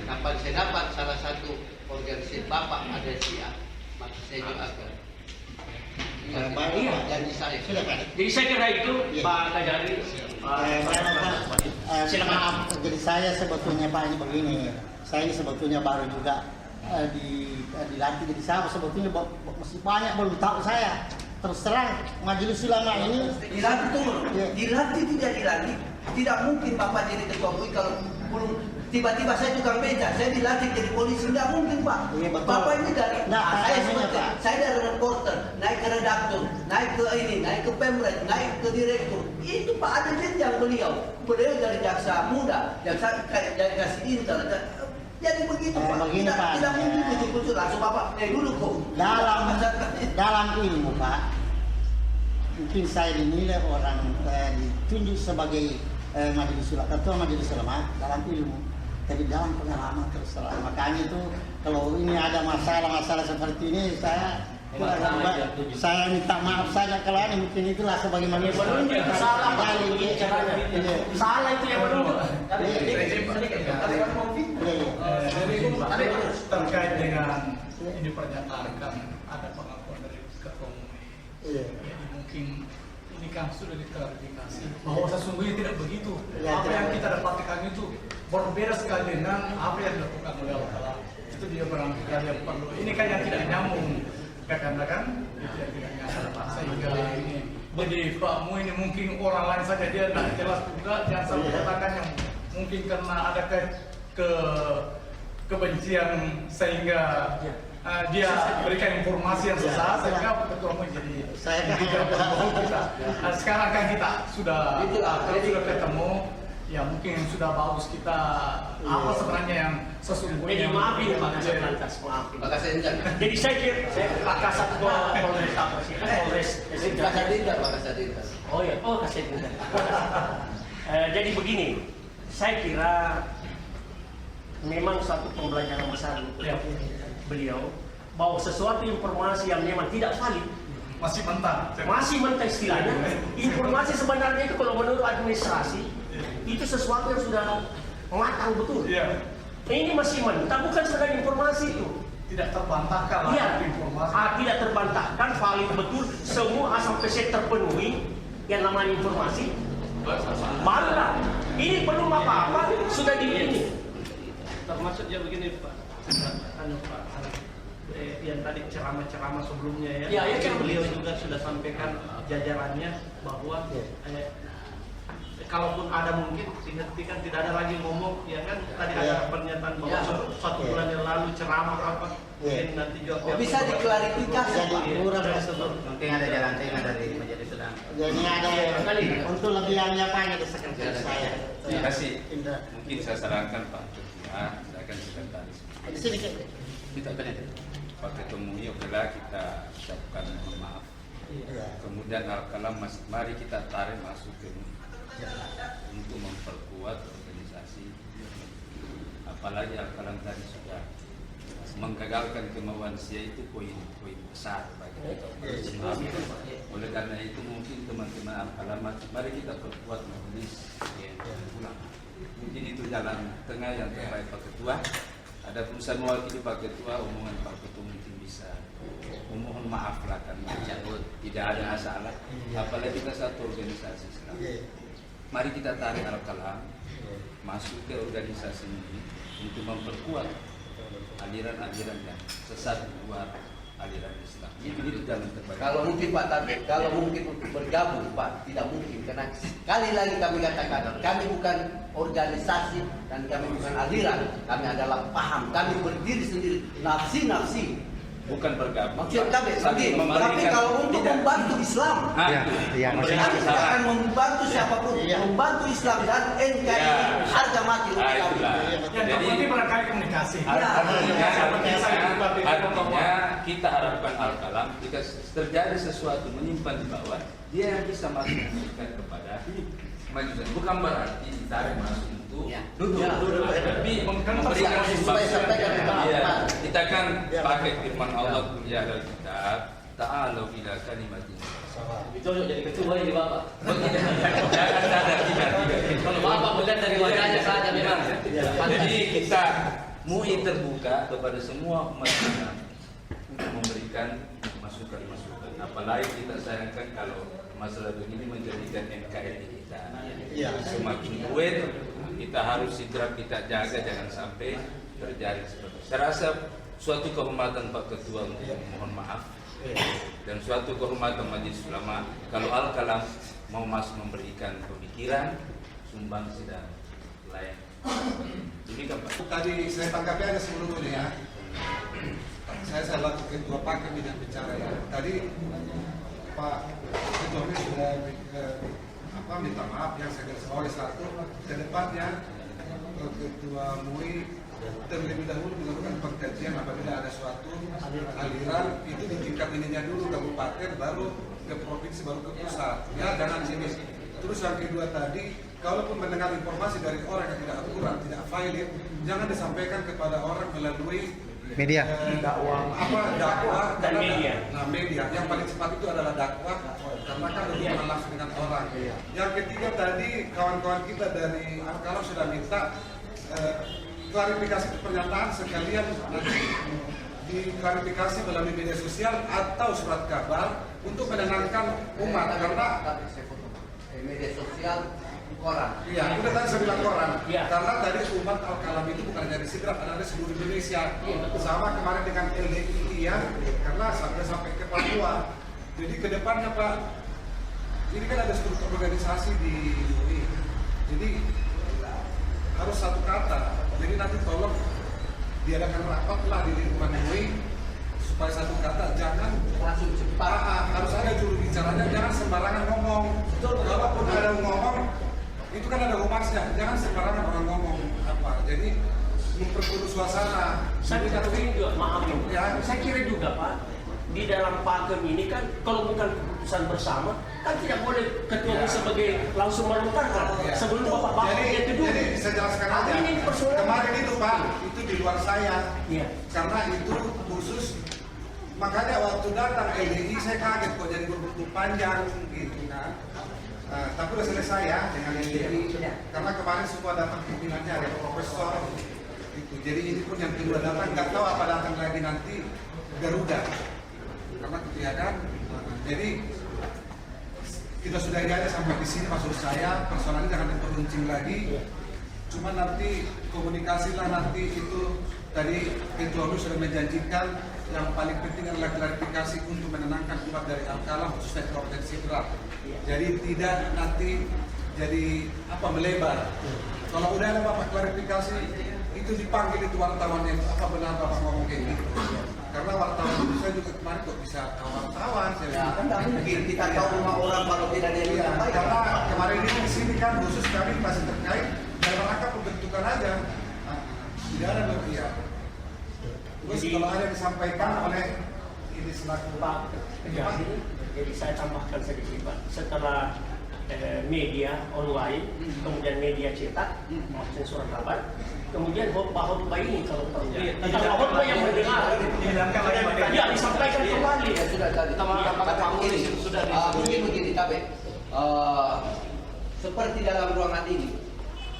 Kapan saya dapat salah satu organisasi Bapak ada Syiah, maka saya juga akan. Iya. Janji saya. Jadi saya kira itu Pak Kajari. Silakan. Jadi saya sebetulnya Pak ini begini. Saya ini sebetulnya baru juga dilatih. Jadi saya sebetulnya masih banyak belum tahu saya. Terus terang majelis ulama ini dilatih turun. Dilatih tidak dilatih. Tidak mungkin Bapak jadi ketua MUI kalau belum tiba-tiba saya tukang beca, saya dilatih jadi polisi, tidak mungkin Pak. Bapak ini dari saya dari reporter, naik ke redaktur, naik ke ini, naik ke pemret, naik ke direktur. Itu Pak ada jenjang beliau dari jaksa muda, jaksa kasih intel. Jadi begitu Pak. Tidak mungkin kucuk-kucuk langsung Bapak. Dulu kok. Dalam ilmu Pak, mungkin saya dinilai orang ditunjuk sebagai ketua majelis ulama dalam ilmu, tapi dalam pengalaman terus terang. Makanya itu kalau ini ada masalah-masalah seperti ini saya minta maaf saja kalau ini mungkin itulah sebagai manusia. Salah itu yang menunjuk. Terkait dengan ini pernyataan ada pengakuan dari ketua MUI. Jadi mungkin ini kan sudah diklarifikasi bahwa sesungguhnya tidak begitu. Apa yang kita dapatkan itu berbeda sekali dengan apa yang dilakukan oleh Allah. Itu dia barangkali yang perlu. Ini kan yang tidak nyambung. Karena kan itu yang tidak nyambung. sehingga ini jadi Pak Mu ini mungkin orang lain saja dia tidak jelas juga, jangan sampai katakan yang mungkin karena ada kebencian sehingga dia berikan informasi yang sesat sehingga Ketua Mu jadi kita. Sekarang kan kita sudah ketemu, ya mungkin sudah bagus kita apa sebenarnya yang sesungguhnya. Maaf ya Pak Kasat Lantas, maaf. Jadi saya kira Pak Kasat Polres apa sih? Polres Pak Kasadinda. Oh ya, Kasadinda. Jadi begini, saya kira memang satu pembelajaran besar untuk beliau bahwa sesuatu informasi yang memang tidak valid Masih mentah istilahnya. Informasi sebenarnya itu kalau menurut administrasi itu sesuatu yang sudah matang betul. Ini masih mentah, bukan sekedar informasi itu. Tidak terbantahkan informasi. Tidak terbantahkan, valid betul, semua asal PC terpenuhi yang namanya informasi. Barulah ini belum apa-apa sudah di ini. Maksudnya begini Pak, yang tadi ceramah-ceramah sebelumnya beliau juga sudah sampaikan jajarannya bahwa kalaupun ada mungkin dihentikan, tidak ada lagi ngomong, ya kan tadi ada pernyataan bahwa 1 bulan yang lalu ceramah apa mungkin nanti juga bisa diklarifikasi mungkin ada jalan tengah dari majelis sedang. Jadi ada untuk lebih banyak di sekretaris saya. Terima kasih. Mungkin saya sarankan Pak Ketua, saya akan sekretaris. Di sini kita Pak Ketua MUI, okelah kita ucapkan mohon maaf. Kemudian Al-Kalam mari kita tarik masuk ke untuk memperkuat organisasi. Apalagi Al-Kalam tadi sudah menggagalkan kemauan saya, itu poin besar bagi kita. Oleh karena itu mungkin teman-teman Al-Kalam mari kita perkuat majelis ulama. Mungkin itu jalan tengah yang terbaik Pak Ketua. Adapun saya mewakili Pak Ketua, omongan Pak Ketua mungkin bisa mohon maaf lah karena tidak ada masalah. Apalagi kita satu organisasi Islam. Mari kita tarik Al-Kalam masuk ke organisasi ini untuk memperkuat aliran-aliran yang sesat di luar aliran Islam. Itu jalan terbaik. Kalau mungkin Pak Tabek, kalau mungkin untuk bergabung Pak, tidak mungkin karena sekali lagi kami katakan kami bukan organisasi dan kami bukan aliran, kami adalah paham, kami berdiri sendiri, nafsi. Bukan bergabung. Maksud kami tapi kalau untuk membantu Islam, kami tidak akan membantu siapapun, membantu Islam dan NKRI harga mati untuk kami. Jadi barangkali komunikasi. Artinya kita harapkan Al-Kalam jika terjadi sesuatu menyimpan di bawah, dia yang bisa masukkan kepada majelis. Bukan berarti ditarik masuk untuk duduk. Tapi memberikan kita kan pakai firman Allah punya dalam kitab, ta'alu ila kalimatin. Itu jadi ketua ini Bapak. Jangan ada tidak. Kalau Bapak melihat dari wajahnya saja memang. Jadi kita MUI terbuka kepada semua umat Islam untuk memberikan masukan-masukan. Apalagi kita sayangkan kalau masalah begini menjadikan NKRI kita semakin kuat. Kita harus segera kita jaga jangan sampai terjadi seperti itu. Saya rasa suatu kehormatan Pak Ketua untuk mohon maaf dan suatu kehormatan Majelis Ulama kalau Al-Kalam mau masuk memberikan pemikiran, sumbangsi dan lain. Demikian Pak. Tadi saya tanggapi aja sebelumnya ya. Saya salah Ketua Pak dengan bicara ya. Tadi Pak Ketua ini sudah minta maaf yang saya garis bawahi satu ke depannya Ketua MUI terlebih dahulu melakukan pengkajian apabila ada suatu aliran itu di tingkat ininya dulu kabupaten baru ke provinsi baru ke pusat ya jangan sini. Terus yang kedua tadi kalaupun mendengar informasi dari orang yang tidak akurat tidak valid jangan disampaikan kepada orang melalui media dakwah dan media. Nah media yang paling cepat itu adalah dakwah karena kan hubungan langsung dengan orang. Yang ketiga tadi kawan-kawan kita dari Al-Kalam sudah minta klarifikasi pernyataan sekalian nanti diklarifikasi melalui media sosial atau surat kabar untuk menenangkan umat karena media sosial koran. Iya, udah tadi saya bilang koran. Karena tadi umat Al-Kalam itu bukan dari Sidrap, ada di seluruh Indonesia. Sama kemarin dengan LDI ya, karena sampai ke Papua. Jadi ke depannya Pak, ini kan ada struktur organisasi di UI. Jadi harus satu kata. Jadi nanti tolong diadakan rapat lah di lingkungan UI supaya satu kata, jangan langsung cepat. Harus ada juru bicaranya, jangan sembarangan ngomong. Walaupun ada ngomong, itu kan ada humasnya. Jangan sembarangan orang ngomong apa. Jadi memperkeruh suasana. Saya kira juga, maaf ya, saya kira juga Pak, di dalam pakem ini kan kalau bukan keputusan bersama kan tidak boleh ketua sebagai langsung melontarkan sebelum bapak-bapak itu dulu. Jadi saya jelaskan aja. Kemarin itu Pak, itu di luar saya. Karena itu khusus. Makanya waktu datang LDI saya kaget kok jadi berburu panjang gitu kan. Tapi udah selesai ya dengan LDI. Karena kemarin semua datang pimpinannya, ada profesor. Gitu. Jadi ini pun yang kedua datang, nggak tahu apa datang lagi nanti Garuda. Karena ketiadaan. Jadi kita sudah aja sampai di sini, maksud saya persoalannya jangan diperuncing lagi. Cuma nanti komunikasilah nanti itu tadi Ketua Umum sudah menjanjikan yang paling penting adalah klarifikasi untuk menenangkan umat dari Al-Kalam khususnya Provinsi Berat. Jadi tidak nanti jadi apa melebar. Kalau udah ada Bapak klarifikasi itu dipanggil itu wartawannya, apa benar Bapak ngomong kayak gitu? Karena wartawan itu saya juga kemarin kok bisa wartawan, saya kan nggak mungkin kita tahu rumah orang kalau tidak ada yang sampaikan. Karena kemarin ini di sini kan khusus kami masih terkait dalam rangka pembentukan aja, tidak ada berpihak. Terus kalau ada yang disampaikan oleh ini selaku Pak, jadi saya tambahkan sedikit Pak. Setelah media online, kemudian media cetak, maksudnya surat kabar, kemudian khotbah ini kalau perlu. Tentang khotbah yang mendengar, ya disampaikan kembali. Sudah tadi. Begini, tapi seperti dalam ruangan ini,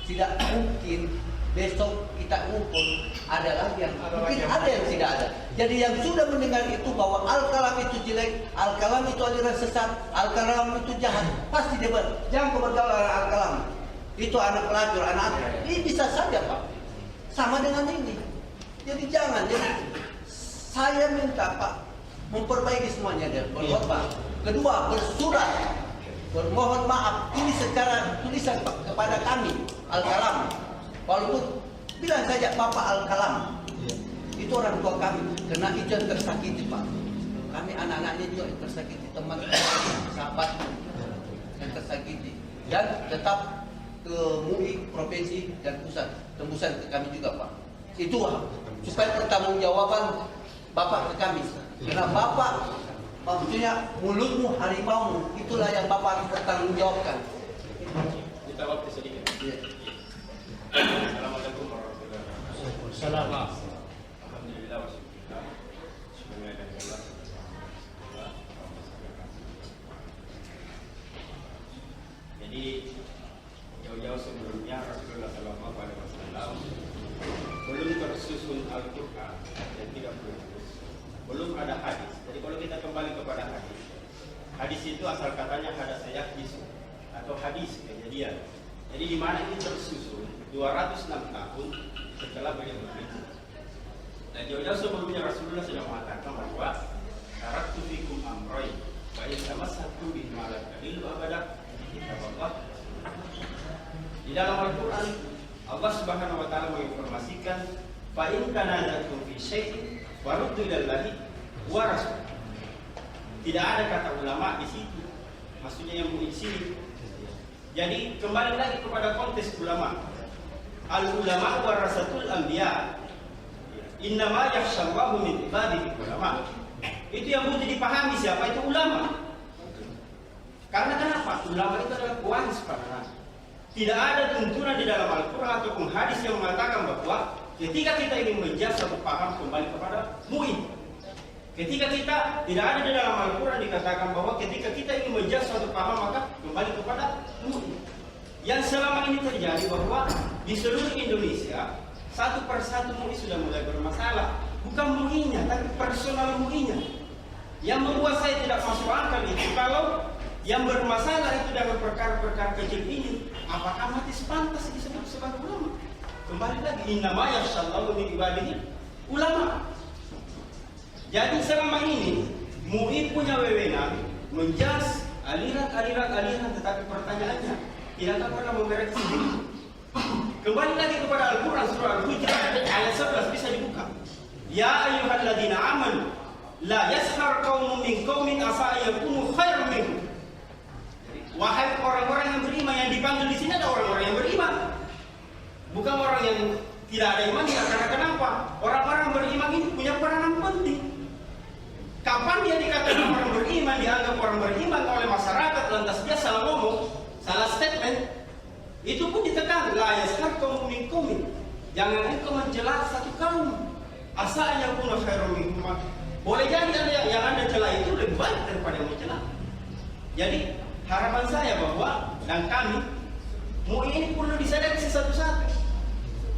tidak mungkin besok kita ngumpul adalah yang mungkin ada yang tidak ada. Jadi yang sudah mendengar itu bahwa Al-Kalam itu jelek, Al-Kalam itu aliran sesat, Al-Kalam itu jahat, pasti debat. Jangan bergaul Al-Kalam. Itu anak pelacur, anak ini bisa saja Pak. Sama dengan ini. Jadi jangan. Jadi saya minta Pak memperbaiki semuanya dan berkhotbah. Kedua, bersurat, bermohon maaf. Ini secara tulisan Pak kepada kami Al-Kalam. Walaupun bilang saja Bapak Al-Kalam, itu orang tua kami, karena itu yang tersakiti Pak. Kami anak-anaknya juga yang tersakiti, teman, sahabat yang tersakiti. Dan tetap ke MUI, provinsi dan pusat, tembusan ke kami juga Pak. Itu supaya pertanggungjawaban Bapak ke kami. Karena Bapak, maksudnya mulutmu harimau, itulah yang Bapak harus pertanggungjawabkan. Kita waktu sedikit. Assalamualaikum warahmatullahi wabarakatuh. Assalamualaikum. Alhamdulillah wassalatu Jadi jauh-jauh sebelumnya Rasulullah SAW belum tersusun Al-Quran dan tidak belum ada hadis. Jadi kalau kita kembali kepada hadis, hadis itu asal katanya hadats hadis atau hadis kejadian. Jadi di mana ini tersusun 206 tahun setelah beliau berhijrah. Dan jauh-jauh sebelumnya Rasulullah sudah mengatakan bahwa taraktu fikum amroy wa in tamassaktum bihima la tadillu abada kitab Allah. Di dalam Al-Quran Allah Subhanahu wa taala menginformasikan fa in tanazatum fi syai'in faruddu ilallahi wa rasul. Tidak ada kata ulama di situ. Maksudnya yang mengisi. Jadi kembali lagi kepada konteks ulama. Al-ulama warasatul anbiya. Innama yakhshallahu min ibadihi ulama. Itu yang butuh dipahami siapa itu ulama. Karena kenapa? Ulama itu adalah pewaris para nabi. Tidak ada tuntunan di dalam Al-Quran ataupun hadis yang mengatakan bahwa ketika kita ingin menjadi satu paham kembali kepada MUI. Ketika kita tidak ada di dalam Al-Quran dikatakan bahwa ketika kita ingin menjadi suatu paham maka kembali kepada MUI. Yang selama ini terjadi bahwa di seluruh Indonesia satu persatu MUI sudah mulai bermasalah. Bukan MUI-nya, tapi personal MUI-nya. Yang membuat saya tidak masuk akal itu kalau yang bermasalah itu dalam perkara-perkara kecil ini, apakah mati sepantas disebut sebagai ulama? Kembali lagi, innama yakhshallahu min ibadihi ulama. Jadi selama ini MUI punya wewenang menjas aliran, tetapi pertanyaannya tidak akan pernah membereskan diri. Kembali lagi kepada Al-Quran surah Al-Hujurat ayat 11 bisa dibuka. Ya ayyuhalladzina amanu la yaskhar qaumun min qaumin asa yakunu khairan minhum. Wahai orang-orang yang beriman, yang dipanggil di sini ada orang-orang yang beriman. Bukan orang yang tidak ada iman. Karena kenapa? Orang-orang beriman ini punya peranan penting. Kapan dia dikatakan orang beriman, dianggap orang beriman oleh masyarakat, lantas dia salah ngomong, salah statement, itu pun ditekan. La yaskhar qaumun min qaumin. Jangan engkau mencela satu kaum. Asa yakunu khairan minhum. Boleh jadi yang Anda celah itu lebih baik daripada yang mencela. Jadi harapan saya bahwa dan kami MUI ini perlu diseleksi satu-satu.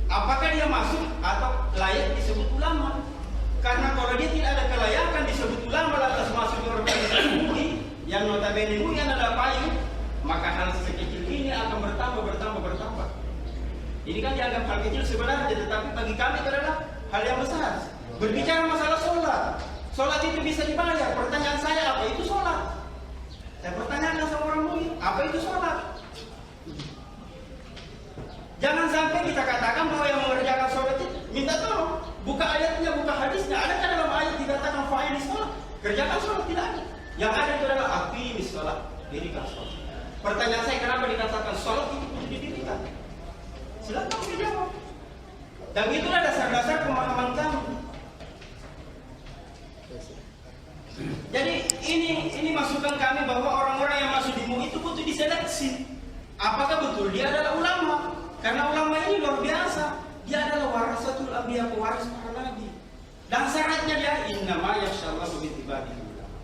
Apakah dia masuk atau layak disebut ulama? Karena kalau dia tidak ada kelayakan disebut ulama lantas masuk ke organisasi MUI yang notabene MUI adalah payung, maka hal sekecil ini akan bertambah. Ini kan dianggap hal kecil sebenarnya, tetapi bagi kami itu adalah hal yang besar. Berbicara masalah sholat itu bisa dibayar. Pertanyaan saya, apa itu sholat? Saya pertanyakan sama orang MUI, apa itu sholat? Jangan sampai kita katakan bahwa yang mengerjakan sholat itu minta tolong. Buka ayatnya, buka hadisnya. Adakah dalam ayat dikatakan fa'il sholat? Kerjakan sholat, tidak ada. Yang ada itu adalah aqimis sholat, dirikan sholat. Pertanyaan saya, kenapa dikatakan sholat itu perlu didirikan? Silakan dijawab. Dan itulah dasar-dasar pemahaman kami. Jadi ini masukan kami bahwa orang-orang yang masuk di MUI itu butuh diseleksi. Apakah betul dia adalah ulama? Karena ulama ini luar biasa. Dia adalah warasatul anbiya, pewaris para nabi. Dan syaratnya dia innama yasyallahu bi ibadihi ulama.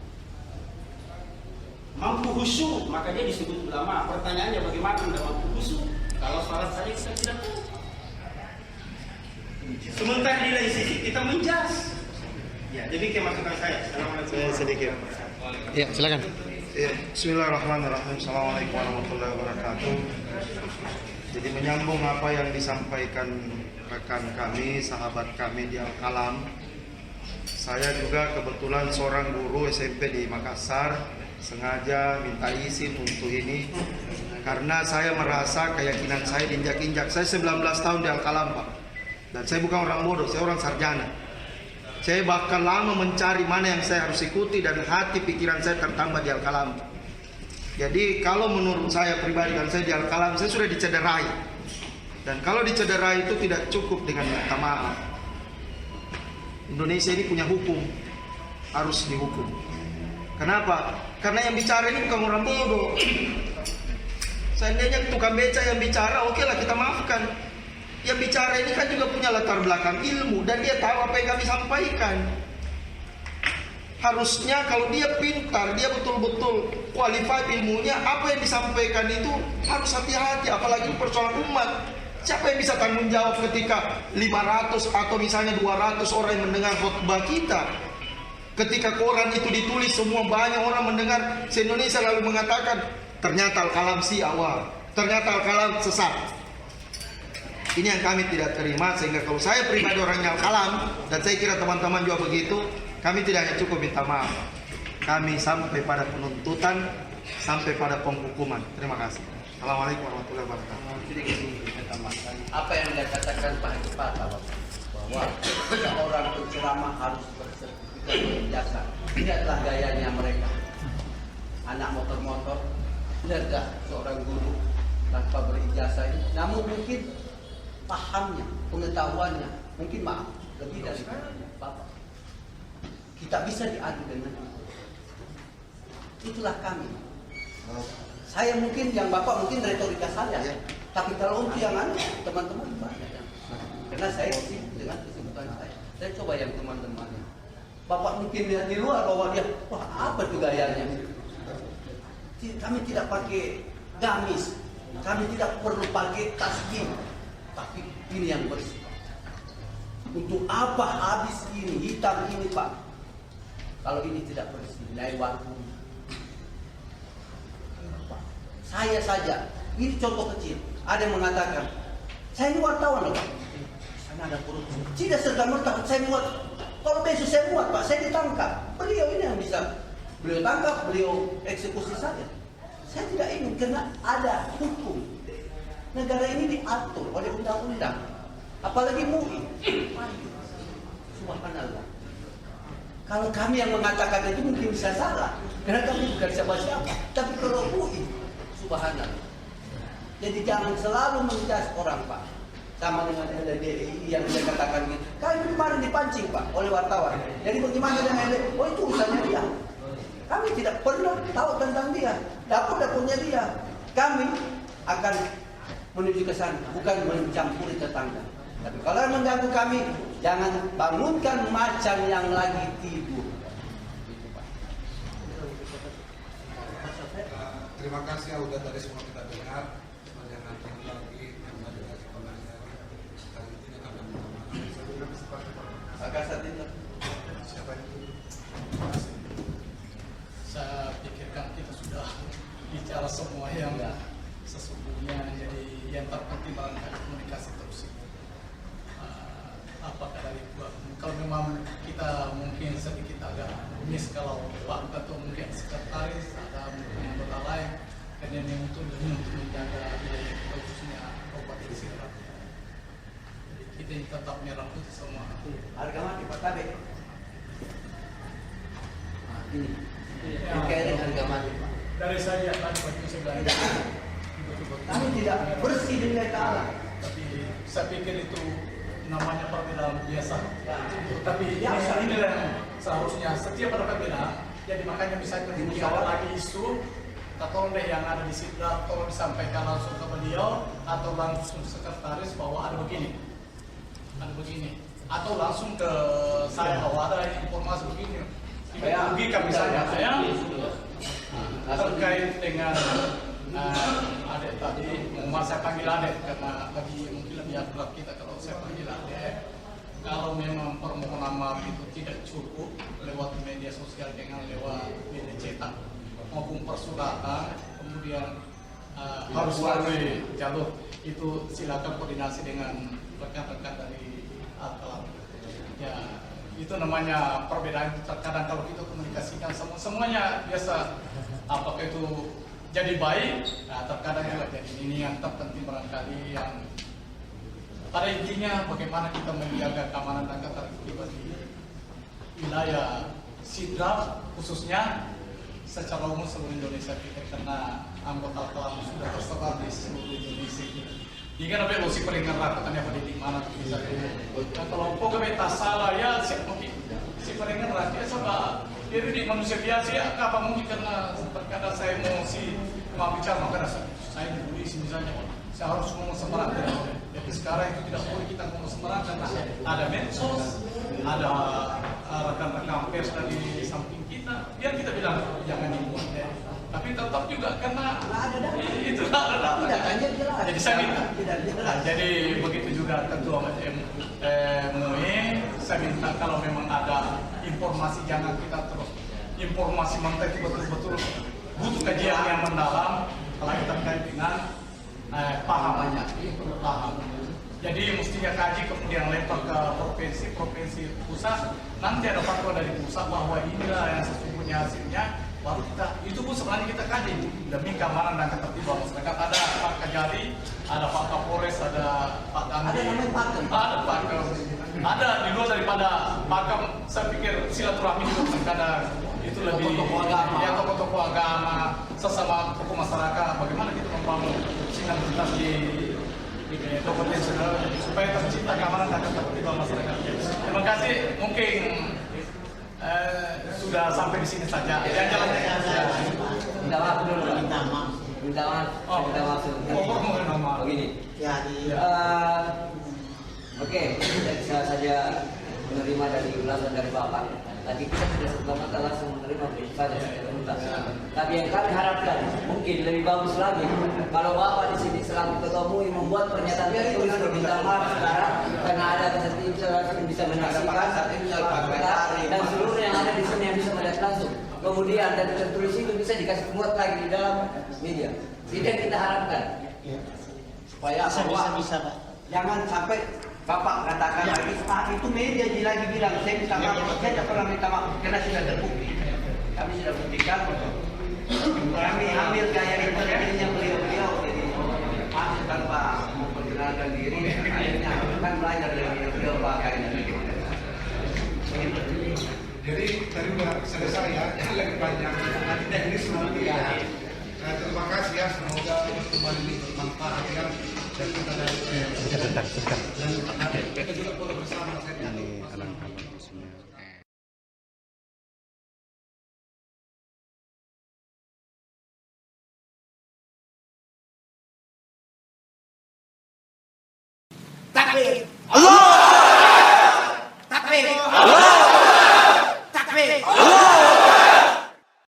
Mampu khusyuk, maka dia disebut ulama. Pertanyaannya bagaimana Anda mampu khusyuk kalau salat saja kita tidak tahu? Sementara di lain sisi kita menjas. Ya, demikian masukan saya. Assalamualaikum. Sedikit. Ya, silakan. Ya, bismillahirrahmanirrahim. Assalamualaikum warahmatullahi wabarakatuh. Jadi menyambung apa yang disampaikan rekan kami, sahabat kami di Al-Kalam. Saya juga kebetulan seorang guru SMP di Makassar, sengaja minta izin untuk ini karena saya merasa keyakinan saya diinjak-injak. Saya 19 tahun di Al-Kalam, Pak. Dan saya bukan orang bodoh, saya orang sarjana. Saya bahkan lama mencari mana yang saya harus ikuti dan hati pikiran saya tertambah di Al-Kalam. Jadi kalau menurut saya pribadi dan saya di Al-Kalam, saya sudah dicederai. Dan kalau dicederai itu tidak cukup dengan minta maaf. Indonesia ini punya hukum, harus dihukum. Kenapa? Karena yang bicara ini bukan orang bodoh. Seandainya tukang beca yang bicara, oke lah kita maafkan. Yang bicara ini kan juga punya latar belakang ilmu dan dia tahu apa yang kami sampaikan. Harusnya kalau dia pintar, dia betul-betul qualified ilmunya, apa yang disampaikan itu harus hati-hati, apalagi persoalan umat. Siapa yang bisa tanggung jawab ketika 500 atau misalnya 200 orang yang mendengar khutbah kita? Ketika koran itu ditulis semua banyak orang mendengar se-Indonesia lalu mengatakan ternyata Al-Kalam si awal, ternyata Al-Kalam sesat. Ini yang kami tidak terima, sehingga kalau saya pribadi orangnya Al-Kalam dan saya kira teman-teman juga begitu, kami tidak hanya cukup minta maaf, kami sampai pada penuntutan, sampai pada penghukuman. Terima kasih. Assalamualaikum warahmatullahi wabarakatuh. Apa yang dikatakan Pak Kepala bahwa seorang penceramah harus bersertifikat berijazah. Ini adalah gayanya mereka. Anak motor-motor, lihat gak seorang guru tanpa berijazah ini. Namun mungkin pahamnya, pengetahuannya, mungkin maaf lebih dari Bapak. Kita bisa diadu dengan itu. Itulah kami. Saya mungkin yang Bapak mungkin retorika saya, tapi kalau untuk yang teman-teman banyak. Karena saya sih dengan kesibukan saya coba yang teman-temannya. Bapak mungkin lihat di luar bahwa dia, wah apa itu gayanya? Kami tidak pakai gamis, kami tidak perlu pakai tasbih, tapi ini yang bersih. Untuk apa habis ini, hitam ini Pak? Kalau ini tidak bersih, lain waktu. Saya saja, ini contoh kecil. Ada yang mengatakan, saya ini wartawan loh Pak. Sana ada korupsi. Tidak serta-merta saya buat Kalau besok saya buat Pak, saya ditangkap. Beliau ini yang bisa beliau tangkap, beliau eksekusi saya. Saya tidak ingin karena ada hukum. Negara ini diatur oleh undang-undang. Apalagi MUI. Subhanallah. Kalau kami yang mengatakan itu mungkin bisa salah. Karena kami bukan siapa-siapa. Tapi kalau MUI, subhanallah. Jadi jangan selalu menjudge orang Pak. Sama dengan LDI yang dia katakan gitu. Kami kemarin dipancing Pak oleh wartawan. Jadi bagaimana dengan LDI? Oh itu urusannya dia. Kami tidak pernah tahu tentang dia. Dapur-dapurnya dia. Kami akan menuju ke sana, bukan mencampuri tetangga. Tapi kalau mengganggu kami, jangan bangunkan macan yang lagi tidur. Terima kasih Auda, tadi semua kita dengar. Jangan lagi yang ada sebenarnya kali ini akan siapa itu? Saya pikirkan kita sudah bicara semua yang sesungguhnya, jadi yang terpenting barangkali komunikasi terus. Apakah dari kalau memang kita mungkin sedikit agak miss kalau Pak atau mungkin sekretaris ada mungkin anggota lain, karena ini untuk menjaga wilayah kita khususnya Kabupaten Sidrap. Jadi kita ini tetap merah putih semua. Harga mati Pak Tabe. Ini kayaknya harga mati Pak. Dari saya tadi bagi saya kami tidak bersih dengan Allah. Tapi saya pikir itu namanya perbedaan biasa. Tapi biasa ini yang seharusnya setiap ada perbedaan. Jadi makanya misalnya jika ada lagi isu, tolong deh yang ada di Sidrap, tolong disampaikan langsung ke beliau atau langsung sekretaris bahwa ada begini, atau langsung ke saya bahwa ada informasi begini. Dirugikan misalnya saya terkait dengan adik tadi, mau saya panggil adik karena bagi mungkin lebih akrab kita kalau saya panggil adik. Kalau memang permohonan maaf itu tidak cukup lewat media sosial dengan lewat media cetak maupun persuratan, kemudian harus melalui jalur itu, silakan koordinasi dengan rekan-rekan dari Alkalam. Ya, itu namanya perbedaan. Terkadang kalau kita komunikasikan semuanya biasa, apakah itu jadi baik, nah, terkadang juga jadi ini yang terpenting barangkali yang pada intinya bagaimana kita menjaga keamanan dan ketertiban di wilayah Sidrap khususnya secara umum seluruh Indonesia kita, karena anggota Alkalam sudah tersebar di seluruh Indonesia kita. Jika ada si peringkat rakatan yang di mana misalnya, nah, kalau pokoknya tak salah ya mungkin si peringkat rakyat sama dia di manusia biasa ya, apa mungkin karena terkadang saya mau bicara maka saya di polisi misalnya, saya harus ngomong sembarangan. Jadi sekarang itu tidak boleh kita ngomong sembarangan karena ada medsos, ada rekan-rekan pers dari samping kita, biar kita bilang jangan dibuat ya. Tapi tetap juga karena itu ada. Jadi saya minta. Jadi begitu juga ketua MUI, saya minta kalau memang ada informasi jangan kita terus informasi mentah itu betul-betul butuh kajian yang mendalam kalau kita terkait dengan pahamannya, itu paham. Jadi mestinya kaji kemudian lempar ke provinsi pusat, nanti ada fatwa dari pusat bahwa inilah yang sesungguhnya hasilnya. Baru kita, itu pun sebenarnya kita kaji demi keamanan dan ketertiban masyarakat. Ada Pak Kajari, ada Pak Kapolres, ada Pak Dandi, ada Pak ada di luar daripada Pakam. Saya pikir silaturahmi itu terkadang itu lebih tokoh-tokoh agama, sesama tokoh masyarakat. Bagaimana kita membangun sinergitas di kompetensi supaya tercipta keamanan dan ketertiban masyarakat. Terima kasih. Mungkin sudah sampai di sini saja. Jalan. Minta maaf dulu. Minta maaf. Begini. Oke, saya saja menerima dari ulasan dari Bapak. Tadi kita sudah langsung menerima saja. Tapi yang kami harapkan mungkin lebih bagus lagi kalau Bapak di sini selaku ketua MUI membuat pernyataan tertulis permintaan maaf sekarang karena ada keterlibatan bisa menyaksikan dan seluruh yang ada di sini yang bisa melihat langsung. Kemudian dari tertulis itu bisa dikasih muat lagi di dalam media. Itu yang kita harapkan supaya bisa Pak. Jangan sampai Bapak katakan lagi, itu media lagi bilang, saya minta maaf, saya tidak pernah minta maaf, karena sudah terbukti. Kami sudah buktikan, kami ambil gaya intelijennya beliau-beliau, jadi masuk tanpa memperkenalkan diri, akhirnya kan belajar dari beliau pakainya. Jadi tadi udah selesai ya, jadi lagi panjang. Nanti teknis nanti ya. Terima kasih ya, semoga kembali bermanfaat ya. Dan kita dan kita juga boleh bersama. Ini alang-alang isinya. Tapi